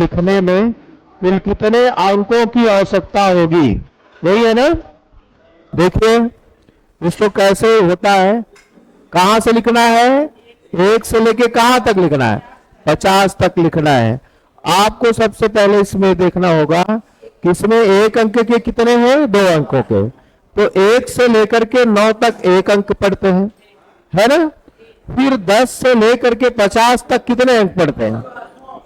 लिखने में कुल कितने अंकों की आवश्यकता होगी, यही है ना। देखिए इसको कैसे होता है, कहां से लिखना है, 1 से लेके कहां तक लिखना है, 50 तक लिखना है। आपको सबसे पहले इसमें देखना होगा कि इसमें 1 अंक के कितने हैं, 2 अंकों के। तो 1 से लेकर के 9 तक 1 अंक पढ़ते हैं, है ना। फिर 10 से लेकर के 50 तक कितने अंक पढ़ते हैं,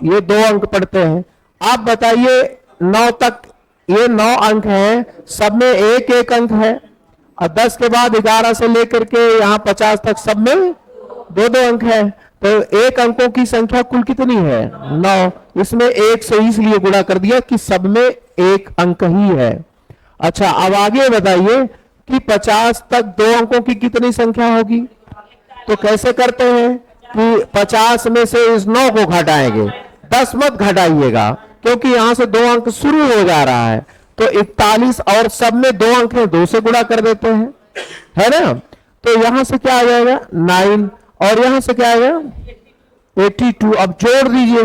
ये 2 अंक पढ़ते हैं। आप बताइए 9 तक ये 9 अंक हैं, सब में 1-1 अंक है। और 10 के बाद 11 से लेकर के यहाँ 50 तक सब में 2-2 अंक है। तो 1 अंकों की संख्या कुल कितनी है, 9। इसमें 1 से इसलिए गुणा कर दिया कि सब में 1 अंक ही है। अच्छा अब आगे बताइए कि 50 तक 2 अंकों की कितनी संख्या होगी। तो कैसे करते हैं कि 50 में से इस 9 को घटाएंगे, 10 मत घटाइएगा क्योंकि यहां से 2 अंक शुरू हो जा रहा है। तो 41 और सब में 2 अंक है, 2 से गुणा कर देते हैं, है ना। तो यहां से क्या आ जाएगा 9 और यहां से क्या आएगा 82। अब जोड़ दीजिए,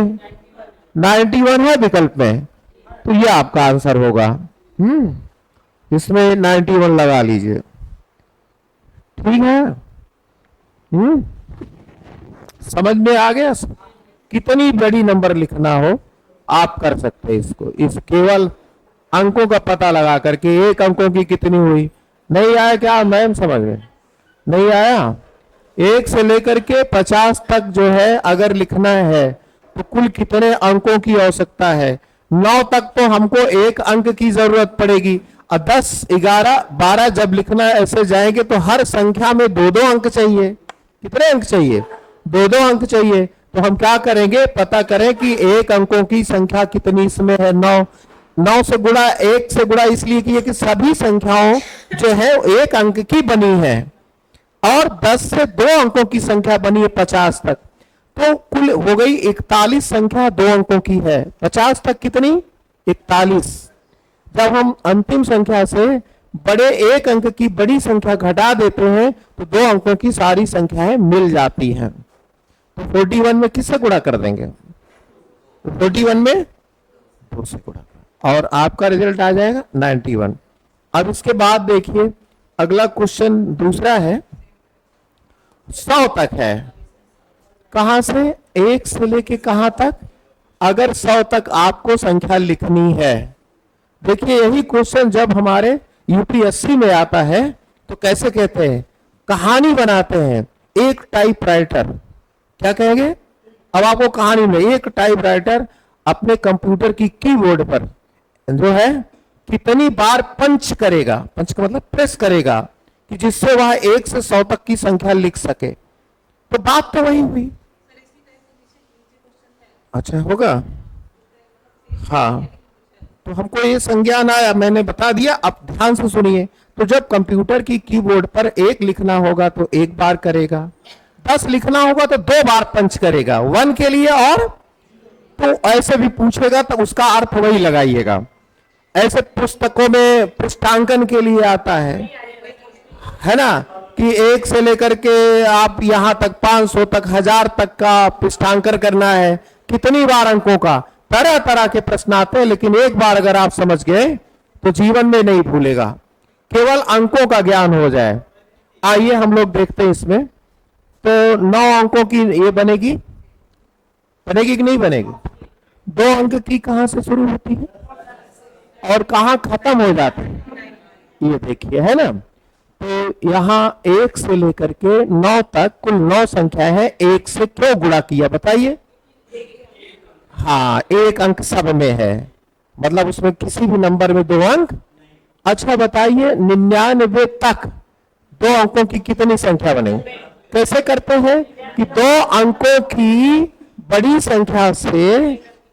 91 है विकल्प में, तो ये आपका आंसर होगा। इसमें 91 लगा लीजिए, ठीक है। समझ में आ गया। कितनी बड़ी नंबर लिखना हो आप कर सकते हैं इसको, इस केवल अंकों का पता लगा करके। 1 अंकों की कितनी हुई, नहीं आया क्या मैम, समझ में नहीं आया। 1 से लेकर के 50 तक जो है अगर लिखना है तो कुल कितने अंकों की आवश्यकता है। 9 तक तो हमको 1 अंक की जरूरत पड़ेगी, और 10, 11, 12 जब लिखना ऐसे जाएंगे तो हर संख्या में 2-2 अंक चाहिए। कितने अंक चाहिए, 2-2 अंक चाहिए। तो हम क्या करेंगे, पता करें कि 1 अंकों की संख्या कितनी इसमें है, 9। 9 से गुणा 1 से गुणा इसलिए किए कि सभी संख्याओं जो है 1 अंक की बनी है, और 10 से 2 अंकों की संख्या बनी है 50 तक। तो कुल हो गई 41 संख्या 2 अंकों की है। 50 तक कितनी, 41। जब हम अंतिम संख्या से बड़े 1 अंक की बड़ी संख्या घटा देते हैं तो 2 अंकों की सारी संख्याएं मिल जाती हैं। तो 41 में किससे गुणा कर देंगे, 41 में 2 से गुणा, और आपका रिजल्ट आ जाएगा 91। अब इसके बाद देखिए अगला क्वेश्चन दूसरा है, 100 तक है। कहां से, 1 से लेके कहां तक, अगर 100 तक आपको संख्या लिखनी है। देखिए यही क्वेश्चन जब हमारे यूपीएससी में आता है तो कैसे कहते हैं, कहानी बनाते हैं। एक टाइपराइटर, क्या कहेंगे, अब आपको कहानी में एक टाइपराइटर अपने कंप्यूटर की कीबोर्ड पर जो है कितनी बार पंच करेगा, पंच का मतलब प्रेस करेगा, कि जिससे वह 1 से 100 तक की संख्या लिख सके। तो बात तो वही हुई। अच्छा होगा, हाँ। तो हमको ये संज्ञान आया, मैंने बता दिया। अब ध्यान से सुनिए, तो जब कंप्यूटर की कीबोर्ड पर 1 लिखना होगा तो 1 बार करेगा, 10 लिखना होगा तो 2 बार पंच करेगा, 1 के लिए। और तो ऐसे भी पूछेगा तो उसका अर्थ वही लगाइएगा। ऐसे पुस्तकों में पृष्ठांकन के लिए आता है ना, कि 1 से लेकर के आप यहां तक 500 तक 1000 तक का पृष्ठांकन करना है, कितनी बार अंकों का, तरह तरह के प्रश्न आते हैं। लेकिन एक बार अगर आप समझ गए तो जीवन में नहीं भूलेगा, केवल अंकों का ज्ञान हो जाए। आइए हम लोग देखते हैं इसमें। तो 9 अंकों की ये बनेगी, बनेगी कि नहीं बनेगी। 2 अंक की कहां से शुरू होती है और कहां खत्म हो जाती है, ये देखिए, है ना। तो यहां 1 से लेकर के 9 तक कुल 9 संख्या है। 1 से क्यों गुणा किया बताइए, हाँ 1 अंक सब में है, मतलब उसमें किसी भी नंबर में 2 अंक। अच्छा बताइए 99 तक 2 अंकों की कितनी संख्या बनेगी। कैसे करते हैं कि 2 अंकों की बड़ी संख्या से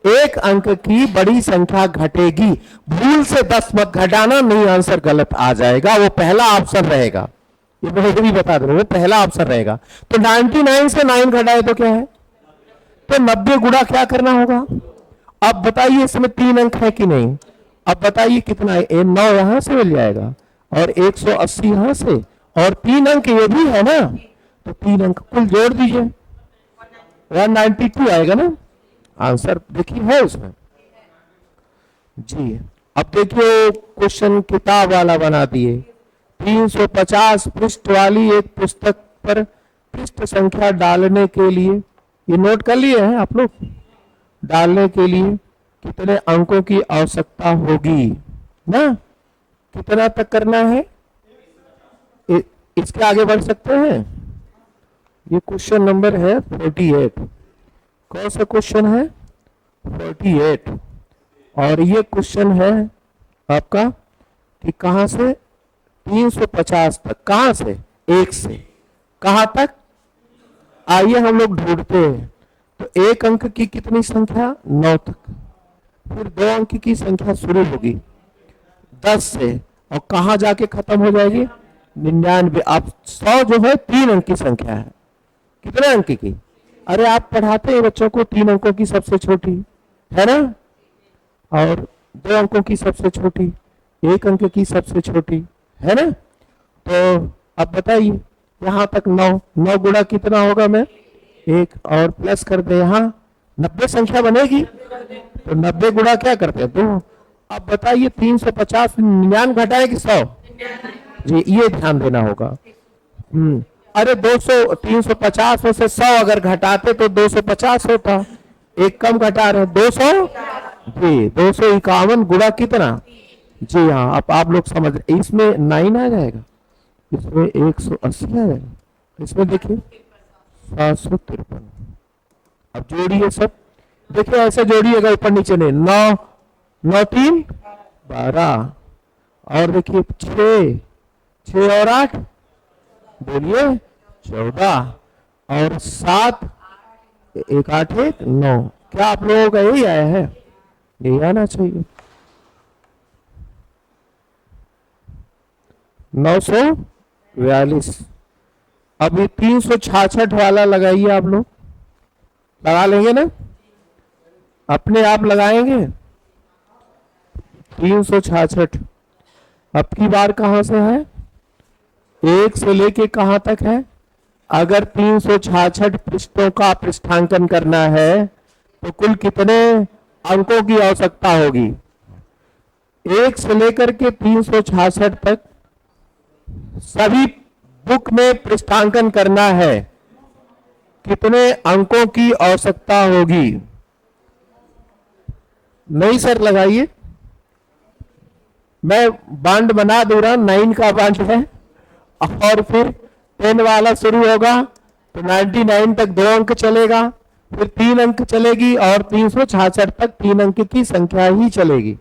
1 अंक की बड़ी संख्या घटेगी। भूल से 10 मत घटाना, नहीं आंसर गलत आ जाएगा, वो पहला ऑप्शन रहेगा। ये मैं भी बता दूं, वो पहला ऑप्शन रहेगा। तो 99 से 9 घटाए तो क्या है, तो 90 गुणा क्या करना होगा। अब बताइए इसमें 3 अंक है कि नहीं। अब बताइए कितना है, 9 यहां से मिल जाएगा और 180 यहां से, और 3 अंक ये भी है ना, तो 3 अंक कुल जोड़ दीजिए, 192 आएगा ना आंसर। देखिए है उसमें जी। अब देखिए क्वेश्चन किताब वाला बना दिए। 350 पृष्ठ वाली एक पुस्तक पर पृष्ठ संख्या डालने के लिए, ये नोट कर लिए हैं आप लोग, डालने के लिए कितने अंकों की आवश्यकता होगी ना? कितना तक करना है? इ, इसके आगे बढ़ सकते हैं? ये क्वेश्चन नंबर है 48। कौन सा क्वेश्चन है? 48। और ये क्वेश्चन है आपका कि कहां से 350 तक, कहां से? एक से कहां तक? आइए हम लोग ढूंढते हैं। तो एक अंक की कितनी संख्या? 9 तक। फिर दो अंक की संख्या शुरू होगी 10 से, और कहां जाके खत्म हो जाएगी? 99। अब 100 जो है 3 अंक की संख्या है। कितने अंक की? अरे आप पढ़ाते हैं बच्चों को 3 अंकों की सबसे छोटी, है ना? और 2 अंकों की सबसे छोटी, 1 अंक की सबसे छोटी, है ना? तो अब बताइए, यहां तक 9, 9 गुणा कितना होगा? मैं 1 और प्लस कर दे, यहां 90 संख्या बनेगी। तो 90 गुणा क्या करते हैं? 2। अब बताइए 350 99 घटाए कि 100? जी, ये ध्यान देना होगा। अरे 200, 350 में से 100 अगर घटाते तो 250 होता। एक कम घटा रहे, 200। जी, 251 गुणा कितना? जी हाँ, अब आप लोग समझ रहे, इसमें 9 आ जाएगा, इसमें 180 आ जाएगा, इसमें देखिए 753। अब जोड़िए सब, देखिए ऐसे जोड़िएगा, ऊपर नीचे नहीं। 9 9 3 12, और देखिए 6 6 और 8 बोलिए 14, और 7 1 8 1 9। क्या आप लोगों का यही आया है? यही आना चाहिए। 942। अब ये 366 वाला लगाइए, आप लोग लगा लेंगे ना? अपने आप लगाएंगे 366। अब की बार कहां से है? 1 से लेके कहां तक है? अगर 366 पृष्ठों का पृष्ठांकन करना है तो कुल कितने अंकों की आवश्यकता होगी? 1 से लेकर के 366 तक सभी बुक में पृष्ठांकन करना है, कितने अंकों की आवश्यकता होगी? नहीं सर लगाइए, मैं बांड बना दे रहा, 9 का बांड है, और फिर 10 वाला शुरू होगा तो 99 तक 2 अंक चलेगा, फिर 3 अंक चलेगी, और 366 तक 3 अंक की संख्या ही चलेगी।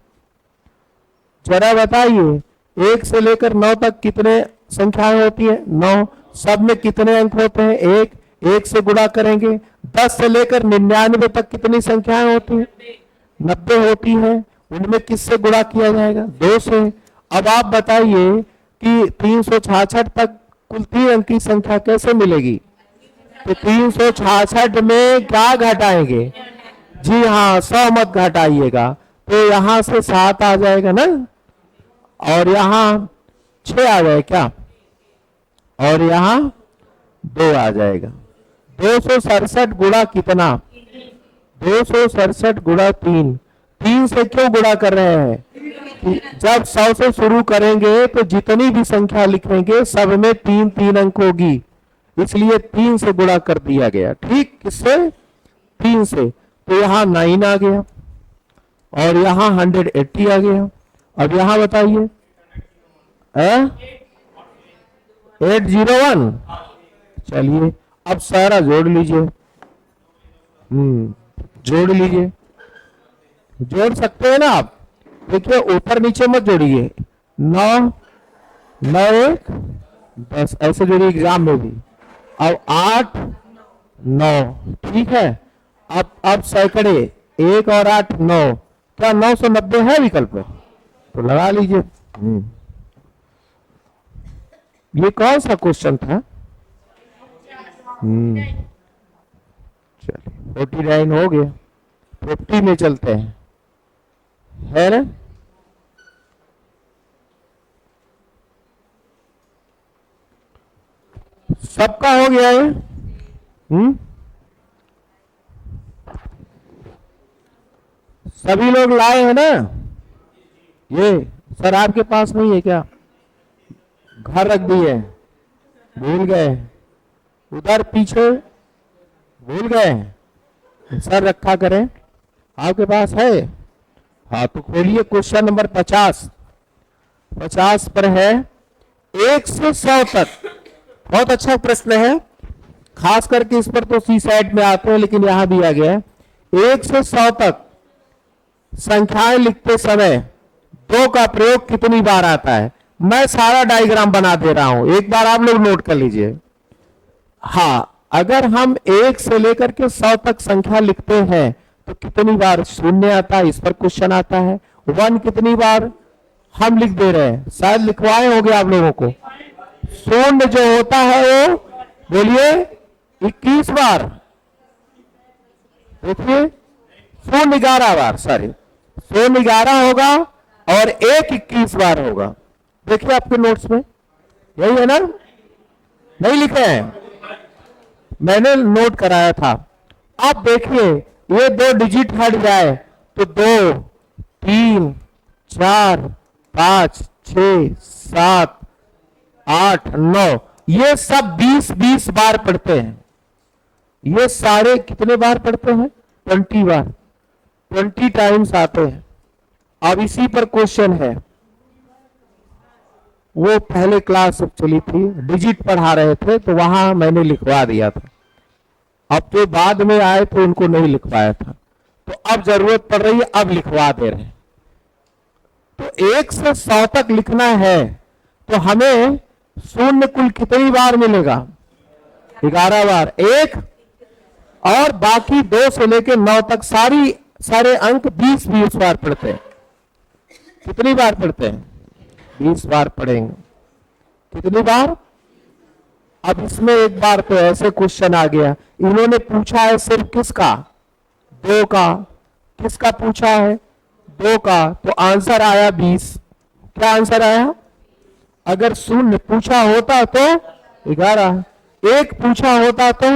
जरा बताइए 1 से लेकर 9 तक कितने संख्याएं होती है? 9। सब में कितने अंक होते हैं? 1। 1 से गुणा करेंगे। 10 से लेकर 99 तक कितनी संख्याएं होती है? 90 होती है। उनमें किससे गुणा किया जाएगा? 2 से। अब आप बताइए कि 366 तक कुल 3 अंक की संख्या कैसे मिलेगी? तो 366 में क्या घटाएंगे? जी हाँ, 100 मत घटाइएगा, तो यहां से 7 आ जाएगा ना, और यहां 6 आ जाए क्या, और यहां 2 आ जाएगा। 267 गुणा कितना? 267 गुणा 3। 3 से क्यों गुणा कर रहे हैं? जब 100 से शुरू करेंगे तो जितनी भी संख्या लिखेंगे सब में 3 3 अंक होगी, इसलिए 3 से गुणा कर दिया गया। ठीक, किससे? 3 से। तो यहाँ 9 आ गया, और यहाँ 180 आ गया। अब यहाँ बताइए 801। चलिए अब सारा जोड़ लीजिए। जोड़ लीजिए, जोड़ सकते हैं ना आप? देखिए ऊपर नीचे मत जोड़िए। 9 9 1 10 ऐसे जोड़िए एग्जाम में भी। अब 8 9, ठीक है। अब सैकड़े 1 और 8 9, क्या 990 है विकल्प में? तो लगा लीजिए। ये कौन सा क्वेश्चन था? चलिए 49 हो गया, 50 में चलते हैं, है ना? सबका हो गया है। सभी लोग लाए हैं ना? ये सर आपके पास नहीं है क्या? घर रख दिए, भूल गए, उधर पीछे भूल गए, सर रखा करें, आपके पास है? हाँ तो खोलिए क्वेश्चन नंबर 50। 50 पर है 1 से 100 तक। बहुत अच्छा प्रश्न है, खास करके इस पर तो सी साइड में आते हैं, लेकिन यहां भी आ गया है। 1 से 100 तक संख्याएं लिखते समय 2 का प्रयोग कितनी बार आता है? मैं सारा डायग्राम बना दे रहा हूं, एक बार आप लोग नोट कर लीजिए। हाँ, अगर हम 1 से लेकर के 100 तक संख्या लिखते हैं तो कितनी बार शून्य आता है, इस पर क्वेश्चन आता है। 1 कितनी बार हम लिख दे रहे हैं, शायद लिखवाए होंगे आप लोगों को। शून्य जो होता है वो बोलिए 21 बार, देखिए शून्य 11 बार, सॉरी शून्य 11 होगा और 1 21 बार होगा। देखिए आपके नोट्स में यही है ना, नहीं लिखे हैं, मैंने नोट कराया था। अब देखिए ये 2 डिजिट हट जाए तो 2 3 4 5 6 7 8 9, ये सब 20-20 बार पढ़ते हैं। ये सारे कितने बार पढ़ते हैं? 20 बार, 20 टाइम्स आते हैं। अब इसी पर क्वेश्चन है, वो पहले क्लास चली थी, डिजिट पढ़ा रहे थे तो वहां मैंने लिखवा दिया था। अब जो बाद में आए थे उनको नहीं लिखवाया था, तो अब जरूरत पड़ रही है, अब लिखवा दे रहे हैं। तो 1 से 100 तक लिखना है तो हमें शून्य कुल कितनी बार मिलेगा? 11 बार। 1 और बाकी 2 से लेकर 9 तक सारे अंक 20-20 बार पढ़ते हैं। कितनी बार पढ़ते हैं? 20 बार पढ़ेंगे। कितनी बार? अब इसमें एक बार तो ऐसे क्वेश्चन आ गया, इन्होंने पूछा है सिर्फ किसका? 2 का। किसका पूछा है? 2 का, तो आंसर आया 20। क्या आंसर आया? अगर शून्य पूछा होता तो 11, 1 पूछा होता तो,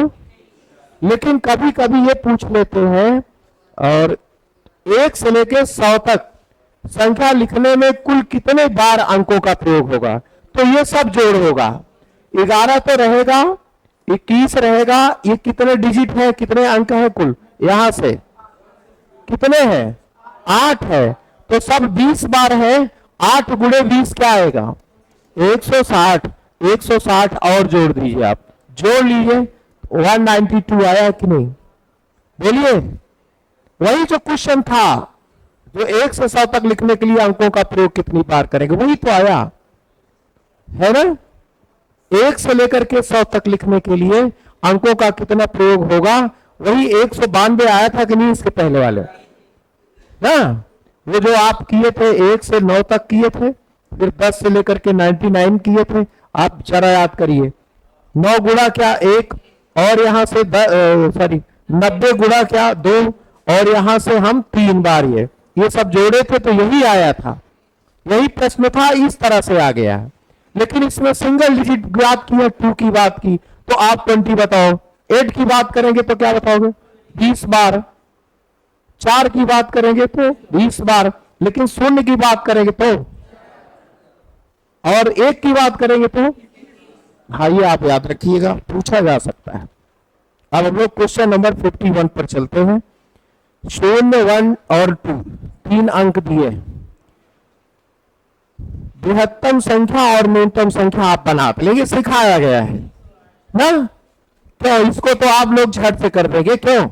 लेकिन कभी कभी ये पूछ लेते हैं। और 1 से लेकर 100 तक संख्या लिखने में कुल कितने बार अंकों का प्रयोग होगा, तो ये सब जोड़ होगा। 11 तो रहेगा, 21 रहेगा, ये कितने डिजिट है, कितने अंक है कुल? यहां से कितने हैं? 8 है, तो सब 20 बार है। 8 गुणे 20 क्या आएगा? 160। 160 और जोड़ दीजिए, आप जोड़ लीजिए, 192 आया कि नहीं? बोलिए, वही जो क्वेश्चन था, जो 1 से 100 तक लिखने के लिए अंकों का प्रयोग कितनी बार करेंगे, वही तो आया है ना। 1 से लेकर के 100 तक लिखने के लिए अंकों का कितना प्रयोग होगा, वही 192 आया था कि नहीं इसके पहले वाले ना। वो जो आप किए थे 1 से 9 तक किए थे, फिर 10 से लेकर के 99 किए थे। आप जरा याद करिए, 9 गुणा क्या 1, और यहां से 90 गुणा क्या 2, और यहां से हम 3 बार ये सब जोड़े थे, तो यही आया था, यही प्रश्न था, इस तरह से आ गया है। लेकिन इसमें सिंगल डिजिट बात की है, 2 की बात की, तो आप 20 बताओ। 8 की बात करेंगे तो क्या बताओगे? 20 बार। 4 की बात करेंगे तो 20 बार, लेकिन शून्य की बात करेंगे तो, और 1 की बात करेंगे तो, हाँ ये आप याद रखिएगा, पूछा जा सकता है। अब हम लोग क्वेश्चन नंबर 51 पर चलते हैं। 0, 1 और 2 3 अंक दिए, बृहत्तम संख्या और न्यूनतम संख्या आप बना लेंगे, सिखाया गया है ना। क्यों, इसको तो आप लोग झट से कर देंगे, क्यों?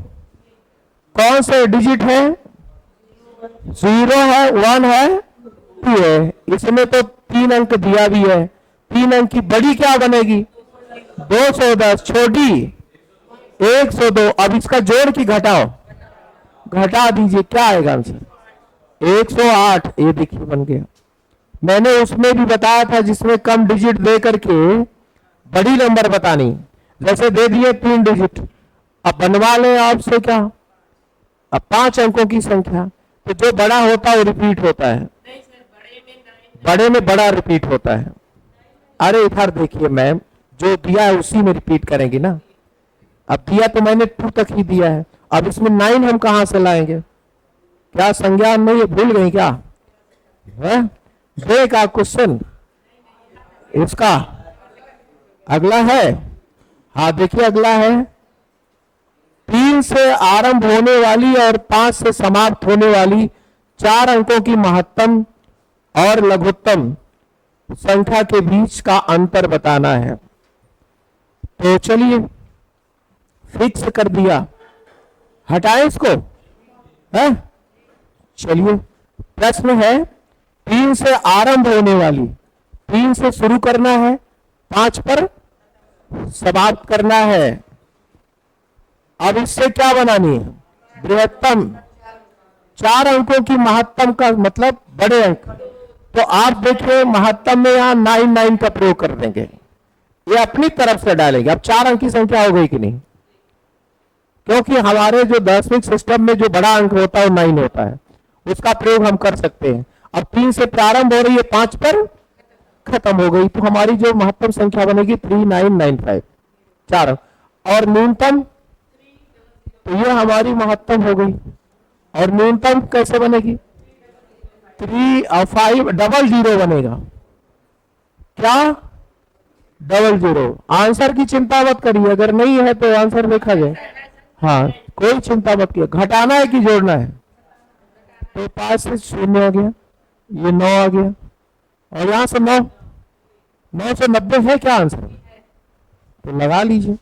कौन से डिजिट है? 0 है, 1 है, 2 है। इसमें तो 3 अंक दिया भी है। 3 अंक की बड़ी क्या बनेगी? 210, छोटी 102। अब इसका जोड़ की घटाओ, घटा दीजिए, क्या आएगा आंसर? 108। ये देखिए बन गया। मैंने उसमें भी बताया था जिसमें कम डिजिट दे करके बड़ी नंबर बतानी, जैसे दे दिए 3 डिजिट, अब बनवा लें आपसे क्या, अब 5 अंकों की संख्या, तो जो बड़ा होता है वो रिपीट होता है, बड़े में बड़ा रिपीट होता है। अरे इधर देखिए मैम, जो दिया है उसी में रिपीट करेंगे ना। अब दिया तो मैंने 2 तक ही दिया है, अब इसमें 9 हम कहां से लाएंगे? क्या संज्ञान नहीं है, भूल गए क्या? है दे का क्वेश्चन इसका अगला है। हाँ देखिए अगला है, 3 से आरंभ होने वाली और 5 से समाप्त होने वाली 4 अंकों की महत्तम और लघुत्तम संख्या के बीच का अंतर बताना है। तो चलिए फिक्स कर दिया, हटाएं इसको है। चलिए प्रश्न है, 3 से आरंभ होने वाली, 3 से शुरू करना है, 5 पर समाप्त करना है। अब इससे क्या बनानी है, बृहत्तम, 4 अंकों की महत्तम का मतलब बड़े अंक। तो आप देखिए महत्तम में यहां 99 का प्रयोग कर देंगे, ये अपनी तरफ से डालेंगे। अब 4 अंक की संख्या हो गई कि नहीं, क्योंकि हमारे जो दशमिक सिस्टम में जो बड़ा अंक होता है वो 9 होता है, उसका प्रयोग हम कर सकते हैं। अब 3 से प्रारंभ हो रही है, 5 पर खत्म हो गई, तो हमारी जो महत्तम संख्या बनेगी 3995, 4। और न्यूनतम, तो ये हमारी महत्तम हो गई। और न्यूनतम कैसे बनेगी, 3500 बनेगा। क्या 00। आंसर की चिंता मत करिए, अगर नहीं है तो आंसर देखा जाए। हाँ कोई चिंता मत किया, घटाना है कि जोड़ना है। तो 5 से 0 आ गया, ये 9 आ गया, और यहां से 9 से 90 है क्या आंसर, तो लगा लीजिए।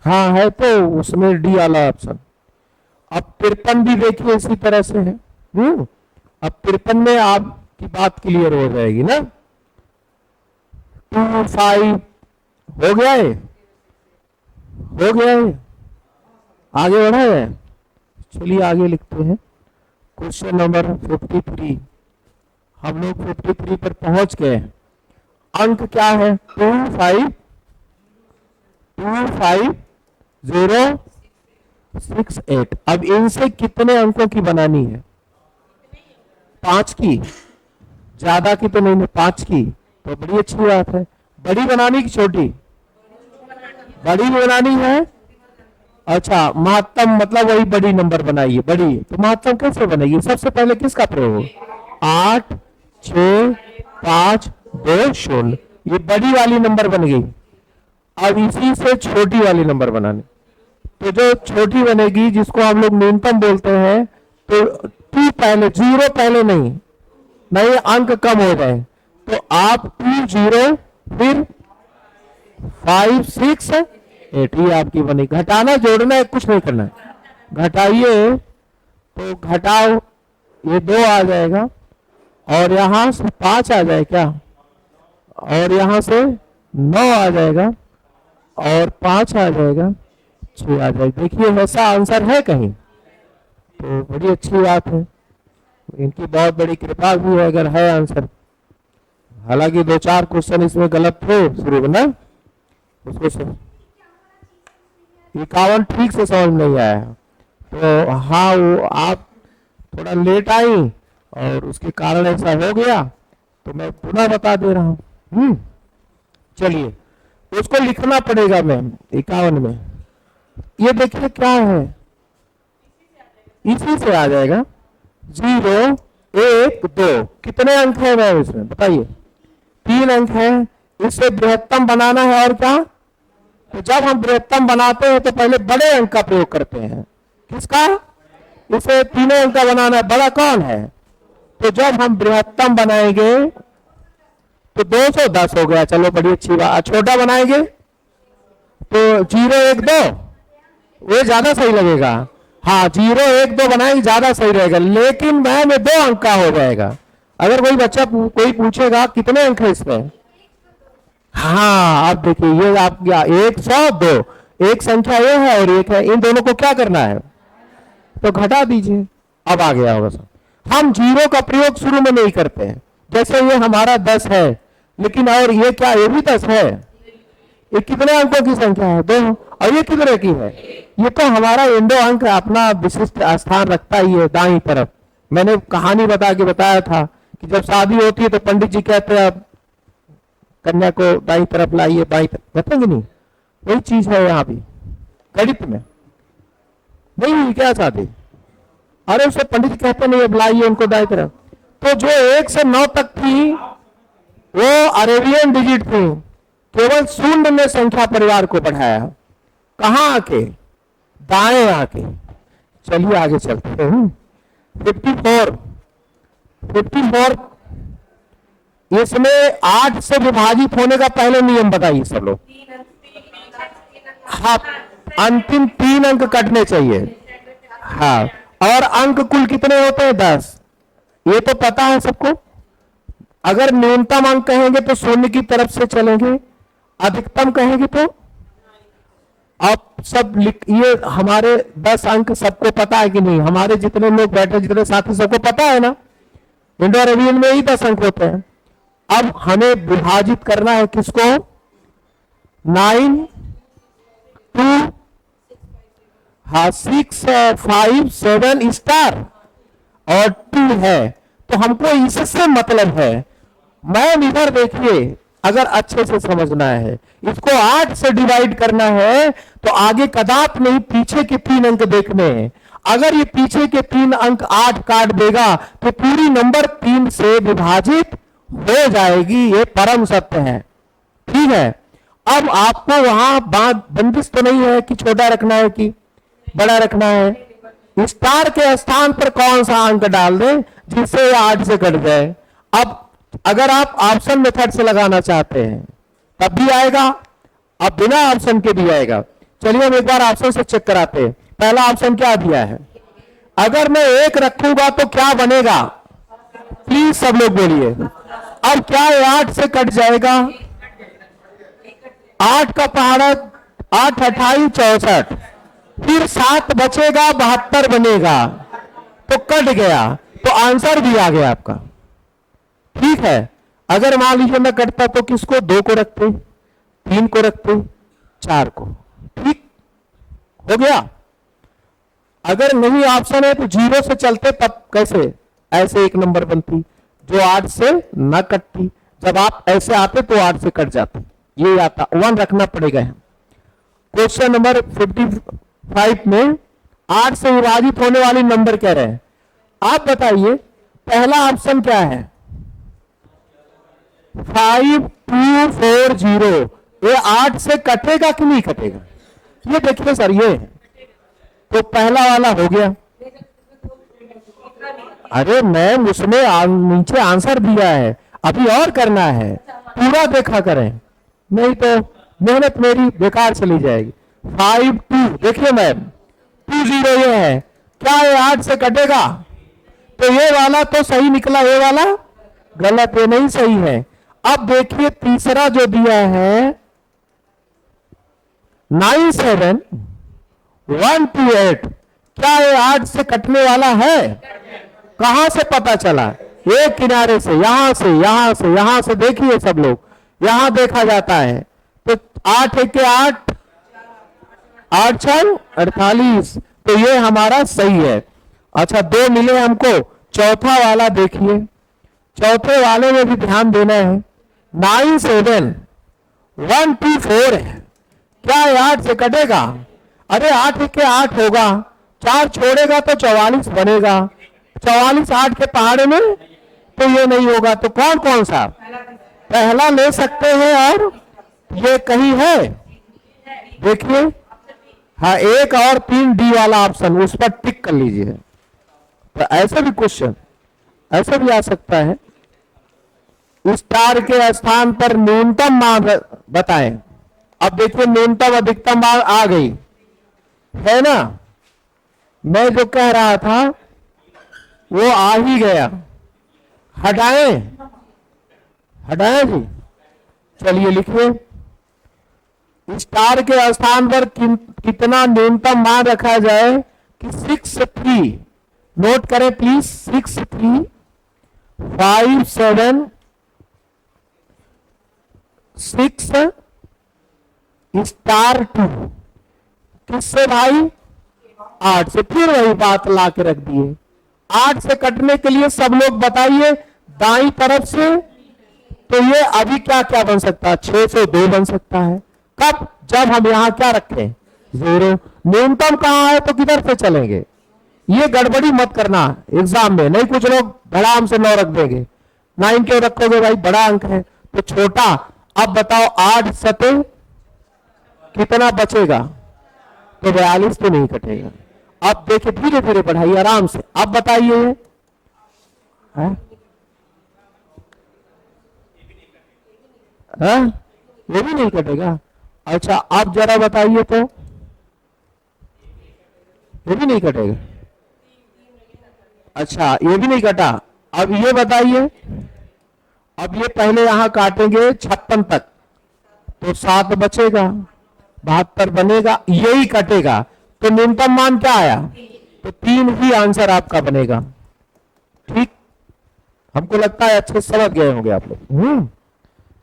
हाँ है तो उसमें डी वाला ऑप्शन। अब 53 भी देखिए इसी तरह से है। अब 53 में आपकी बात क्लियर हो जाएगी ना। 25 हो गया है, हो गया है, आगे बढ़ा है। चलिए आगे लिखते हैं क्वेश्चन नंबर 53। हम लोग 53 पर पहुंच गए। अंक क्या है, 25068। अब इनसे कितने अंकों की बनानी है, 5 की, ज्यादा की तो नहीं, 5 की। तो बड़ी अच्छी बात है। बड़ी बनानी की छोटी, बड़ी बनानी है। अच्छा महत्तम मतलब वही बड़ी नंबर बनाइए, बड़ी। तो महत्तम कैसे बनेगी, सबसे पहले किसका प्रयोग हो, 8 6 5 2 0, ये बड़ी वाली नंबर बन गई। अब इसी से छोटी वाली नंबर बनानी, तो जो छोटी बनेगी जिसको हम लोग न्यूनतम बोलते हैं, तो 2 पहले, 0 पहले नहीं अंक कम हो जाए, तो आप 2 0 फिर 5 6 8, ये आपकी बनी। घटाना जोड़ना है, कुछ नहीं करना है। घटाइए तो घटाओ, ये 2 आ जाएगा, और यहां से 5 आ जाए क्या, और यहां से 9 आ जाएगा, और 5 आ जाएगा, 6 आ जाएगा। देखिए वैसा आंसर है कहीं, तो बड़ी अच्छी बात है, इनकी बहुत बड़ी कृपा भी है अगर है आंसर। हालांकि 2-4 क्वेश्चन इसमें गलत थे शुरू में ना, उसको 51 ठीक से समझ नहीं आया। तो हाँ वो आप थोड़ा लेट आई और उसके कारण ऐसा हो गया, तो मैं पुनः बता दे रहा हूँ। चलिए उसको लिखना पड़ेगा मैम 51 में। ये देखिए क्या है, इसी से आ जाएगा। 0 1 2 कितने अंक है मैम इसमें बताइए, 3 अंक है। इससे बृहत्तम बनाना है और क्या, तो जब हम बृहत्तम बनाते हैं तो पहले बड़े अंक का प्रयोग करते हैं। किसका, इसे 3 अंक का बनाना है, बड़ा कौन है। तो जब हम बृहत्तम बनाएंगे तो 210 हो गया, चलो बड़ी अच्छी बात। छोटा बनाएंगे तो 0 1 2, वो ज्यादा सही लगेगा। हाँ 0 1 2 बनाएंगे ज्यादा सही रहेगा, लेकिन मैम ये 2 अंक का हो जाएगा। अगर कोई बच्चा कोई पूछेगा कितने अंक है इसमें, हाँ अब देखिए ये आप 102, एक संख्या ये है और एक है, इन दोनों को क्या करना है, तो घटा दीजिए। अब आ गया होगा सब। हम 0 का प्रयोग शुरू में नहीं करते हैं, जैसे ये हमारा 10 है, लेकिन और ये क्या, ये भी 10 है। ये कितने अंकों की संख्या है, 2। और ये कितने की है, ये तो हमारा इंडो अंक अपना विशिष्ट स्थान रखता ही है दाईं तरफ। मैंने कहानी बता के बताया था कि जब शादी होती है तो पंडित जी कहते हैं अब कन्या को दाईं तरफ लाइए, बाईं तरफ, बताएंगे नहीं, वही चीज है यहाँ भी गणित में। नहीं क्या शादी, अरे उसे पंडित कहते नहीं, बुलाइए उनको दाएं तरफ। तो जो 1 से 9 तक थी वो अरेबियन डिजिट थी, केवल शून्य ने संख्या परिवार को बढ़ाया। कहां आके? दाएं आके। चलिए आगे चलते हैं। 54 इसमें 8 से विभाजित होने का पहले नियम बताइए सब लोग। हाँ, अंतिम 3 अंक कटने चाहिए। हाँ, और अंक कुल कितने होते हैं? 10। ये तो पता है सबको। अगर न्यूनतम अंक कहेंगे तो शून्य की तरफ से चलेंगे, अधिकतम कहेंगे तो आप सब ये हमारे 10 अंक सबको पता है कि नहीं? हमारे जितने लोग बैठे, जितने साथी, सबको पता है ना? इंडो अरेबियन में ही 10 अंक होते हैं। अब हमें विभाजित करना है किसको? 9 2 हाँ 6 5 7 स्टार और 2 है, तो हमको इससे मतलब है। मैम इधर देखिए, अगर अच्छे से समझना है, इसको 8 से डिवाइड करना है तो आगे कदाप नहीं, पीछे के 3 अंक देखने हैं। अगर ये पीछे के 3 अंक 8 काट देगा तो पूरी नंबर 3 से विभाजित हो जाएगी। ये परम सत्य है, ठीक है। अब आपको वहां बात बंदिश तो नहीं है कि छोटा रखना है कि बड़ा रखना है। स्टार के स्थान पर कौन सा अंक डाल दें जिससे 8 से कट जाए। अब अगर आप ऑप्शन मेथड से लगाना चाहते हैं तब भी आएगा, अब बिना ऑप्शन के भी आएगा। चलिए हम एक बार ऑप्शन से चेक कराते हैं। पहला ऑप्शन क्या दिया है? अगर मैं 1 रखूंगा तो क्या बनेगा? प्लीज सब लोग बोलिए। अब क्या 8 से कट जाएगा? 8 का पहाड़ा 8 28 64, फिर 7 बचेगा, 72 बनेगा, तो कट गया, तो आंसर भी आ गया आपका, ठीक है। अगर मान लीजिए मैं कटता तो किसको? 2 को रखते, 3 को रखते, 4 को, ठीक हो गया। अगर नहीं ऑप्शन है तो 0 से चलते, तब कैसे? ऐसे एक नंबर बनती जो 8 से न कटती। जब आप ऐसे आते तो 8 से कट जाते, ये आता 1 रखना पड़ेगा। क्वेश्चन नंबर 55 में 8 से विभाजित होने वाली नंबर कह रहे हैं। आप बताइए पहला ऑप्शन क्या है? 5240। ये 8 से कटेगा कि नहीं कटेगा? ये देखिए सर, ये है तो पहला वाला हो गया। अरे मैम उसमें नीचे आंसर दिया है, अभी और करना है, पूरा देखा करें, नहीं तो मेहनत मेरी बेकार चली जाएगी। 52 देखिए मैम, 20 ये है, क्या ये 8 से कटेगा? तो ये वाला तो सही निकला, ये वाला गलत, ये नहीं सही है। अब देखिए तीसरा जो दिया है 97128, क्या ये 8 से कटने वाला है? कहां से पता चला? एक किनारे से, यहां से, यहां से, यहां से देखिए सब लोग, यहां देखा जाता है। तो 8 1 के 8, 8 6 48, तो ये हमारा सही है। अच्छा 2 मिले हमको, चौथा वाला देखिए, चौथे वाले में भी ध्यान देना है। 97124 है, क्या 8 से कटेगा? अरे 8 1 के 8 होगा, 4 छोड़ेगा तो 44 बनेगा, 44 8 के पहाड़े में, तो ये नहीं होगा। तो कौन कौन सा? पहला ले सकते हैं, और ये कहीं है देखिए, हाँ 1 और 3 डी वाला ऑप्शन, उस पर टिक कर लीजिए। तो ऐसे भी क्वेश्चन ऐसे भी आ सकता है। स्टार के स्थान पर न्यूनतम मान बताएं। अब देखिए न्यूनतम अधिकतम मान आ गई है ना, मैं जो कह रहा था वो आ ही गया। हटाएं, हटाएं जी। चलिए लिखिए, स्टार के स्थान पर कितना न्यूनतम मान रखा जाए कि 63, नोट करें प्लीज, 6357 स्टार 2, किससे भाई? 8 से। फिर वही बात ला के रख दिए। 8 से कटने के लिए सब लोग बताइए दाईं तरफ से, तो ये अभी क्या क्या बन सकता है? 602 बन सकता है। कब? जब हम यहां क्या रखें? 0। न्यूनतम कहां है तो किधर से चलेंगे? ये गड़बड़ी मत करना एग्जाम में, नहीं कुछ लोग धड़ाम से 9 रख देंगे। 9 क्यों रखोगे भाई, बड़ा अंक है तो छोटा। अब बताओ 8 सते कितना बचेगा, तो 42 तो नहीं कटेगा। अब देखिए धीरे धीरे बढ़ाइए आराम से। अब बताइए ये भी नहीं कटेगा। अच्छा अब जरा बताइए तो, ये भी नहीं कटेगा। अच्छा ये भी नहीं कटा। अब ये बताइए, अब ये पहले यहां काटेंगे 56 तक तो 7 बचेगा, 72 बनेगा, यही कटेगा तो न्यूनतम मान क्या आया, तो 3 ही आंसर आपका बनेगा। ठीक, हमको लगता है अच्छे समझ गए होंगे आप लोग।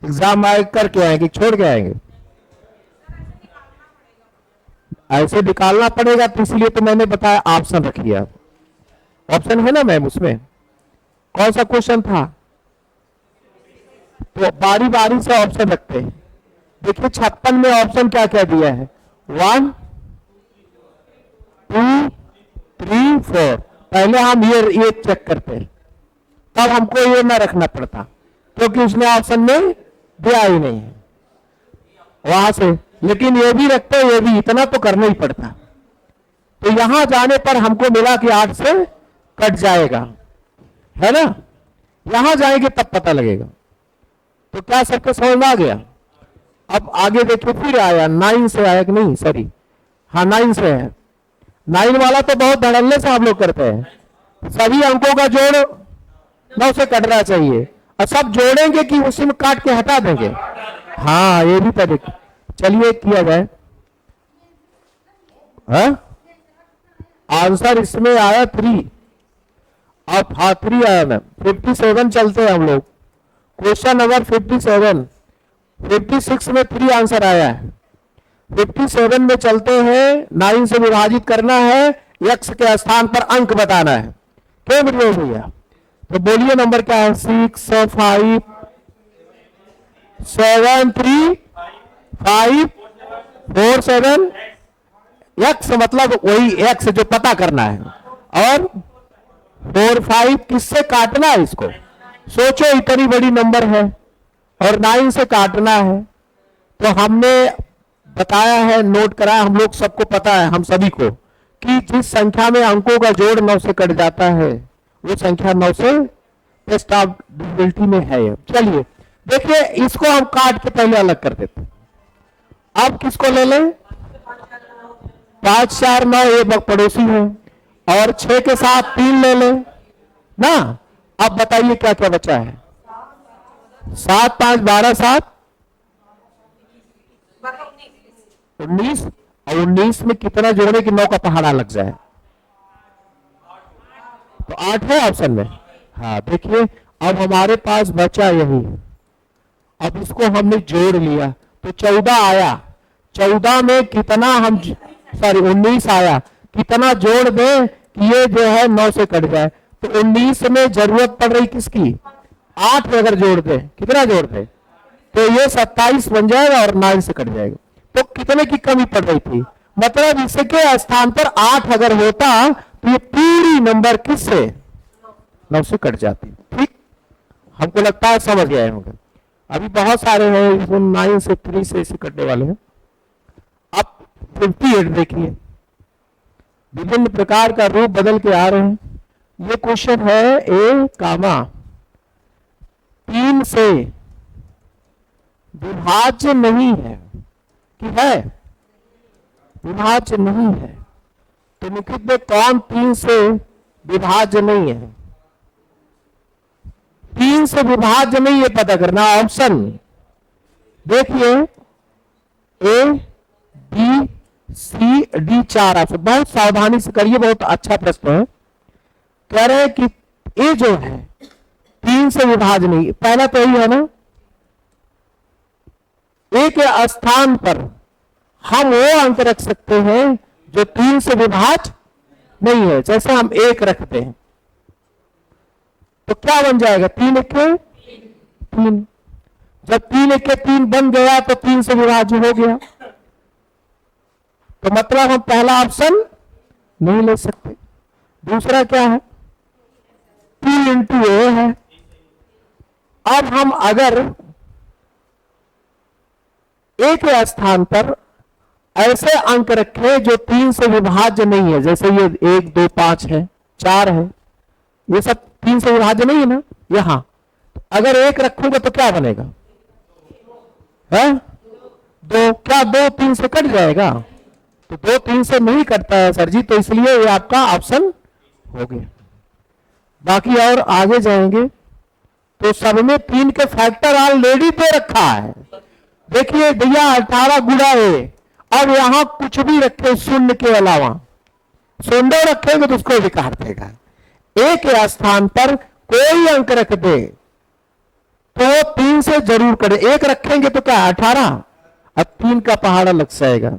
एग्जाम आए करके आएंगे छोड़ के आएंगे, ऐसे निकालना पड़ेगा तो इसलिए तो मैंने बताया ऑप्शन रखिए। आप ऑप्शन है ना मैम, उसमें कौन सा क्वेश्चन था, तो बारी बारी से ऑप्शन रखते हैं। देखिए 56 में ऑप्शन क्या क्या दिया है, 1 2 3 4। पहले हम ये चेक करते हैं, तब हमको ये ना रखना पड़ता क्योंकि उसने ऑप्शन में दिया ही नहीं है वहां से। लेकिन ये भी रखते, ये भी इतना तो करना ही पड़ता। तो यहां जाने पर हमको मिला कि 8 से कट जाएगा, है ना, यहां जाएंगे तब पता लगेगा। तो क्या सबको समझ में आ गया। अब आगे देखिए फिर आया 9 से आया कि नहीं, सॉरी हाँ 9 से है। 9 वाला तो बहुत धड़ल्ले से हम लोग करते हैं, सभी अंकों का जोड़ 9 से कटना चाहिए और सब जोड़ेंगे कि उसी में काट के हटा देंगे। हाँ ये भी तरीका, चलिए किया जाए। आंसर इसमें आया 3। अब हाँ 3 आया मैम। 57 चलते हैं हम लोग, क्वेश्चन नंबर 57। 56 में 3 आंसर आया है, 57 में चलते हैं। 9 से विभाजित करना है, x के स्थान पर अंक बताना है। क्यों मिल रहे भैया, तो बोलिए नंबर क्या है, 6 5 7 3 5 4 7। x मतलब वही x जो पता करना है, और 4 5 किससे काटना है इसको, सोचो इतनी बड़ी नंबर है और 9 से काटना है। तो हमने बताया है, नोट कराया, हम लोग सबको पता है, हम सभी को, कि जिस संख्या में अंकों का जोड़ 9 से कट जाता है वो संख्या 9 से टेस्ट ऑफ डिफिकल्टी में है। चलिए देखिए इसको हम काट के पहले अलग कर देते। अब किसको ले लें, 5 4 9 ये पड़ोसी है, और 6 के साथ 3 ले लें ना। अब बताइए क्या क्या बचा है, 7 5 12 7 19, और 19 में कितना जोड़े कि 9 का पहाड़ा लग जाए, तो 8 है ऑप्शन में। हाँ देखिए अब हमारे पास बचा यही, अब इसको हमने जोड़ लिया तो 14 आया। 14 में कितना हम, सॉरी 19 आया, कितना जोड़ दें कि ये जो है 9 से कट जाए, तो 19 में जरूरत पड़ रही किसकी, 8 अगर जोड़ दे, कितना जोड़ दे, तो ये 27 बन जाएगा और 9 से कट जाएगा। तो कितने की कमी पड़ रही थी, मतलब इसके स्थान पर 8 अगर होता तो ये पूरी नंबर किससे 9 से कट जाती। ठीक, हमको लगता है समझ गए होंगे। अभी बहुत सारे हैं 9 से 3 से इसे कटने वाले हैं। अब 58 देखिए, विभिन्न प्रकार का रूप बदल के आ रहे हैं। ये क्वेश्चन है ए कामा 3 से विभाज्य नहीं है कि है, विभाज्य नहीं है, तो निखित में कौन 3 से विभाज्य नहीं है, 3 से विभाज्य नहीं है पता करना। ऑप्शन देखिए A B C D 4 option, बहुत सावधानी से करिए, बहुत अच्छा प्रश्न है। कह रहे हैं कि ए जो है 3 से विभाज्य नहीं, पहला तो यही है ना, ए के स्थान पर हम वो अंक रख सकते हैं जो 3 से विभाज्य नहीं है। जैसे हम 1 रखते हैं तो क्या बन जाएगा, 3 1 3, जब 3 1 3 बन गया तो 3 से विभाज्य हो गया। तो मतलब हम पहला ऑप्शन नहीं ले सकते। दूसरा क्या है, P इंटू ए है। अब हम अगर ए के स्थान पर ऐसे अंक रखे जो 3 से विभाज्य नहीं है, जैसे ये 1 2 5 है, 4 है, ये सब 3 से विभाज्य नहीं है ना, यहां अगर 1 रखूंगा तो क्या बनेगा है, 2, क्या 2 3 से कट जाएगा, तो 2 3 से नहीं कटता है सर जी, तो इसलिए ये आपका ऑप्शन हो गया। बाकी और आगे जाएंगे तो सब में 3 के फैक्टर ऑलरेडी दे रखा है। देखिए भैया 18 गुणा ए, अब यहां कुछ भी रखे शून्य के अलावा, शून्य रखेंगे तो उसको भी काट देगा। ए के स्थान पर कोई अंक रख दे तो 3 से जरूर कटे, 1 रखेंगे तो क्या 18, अब 3 का पहाड़ लग जाएगा।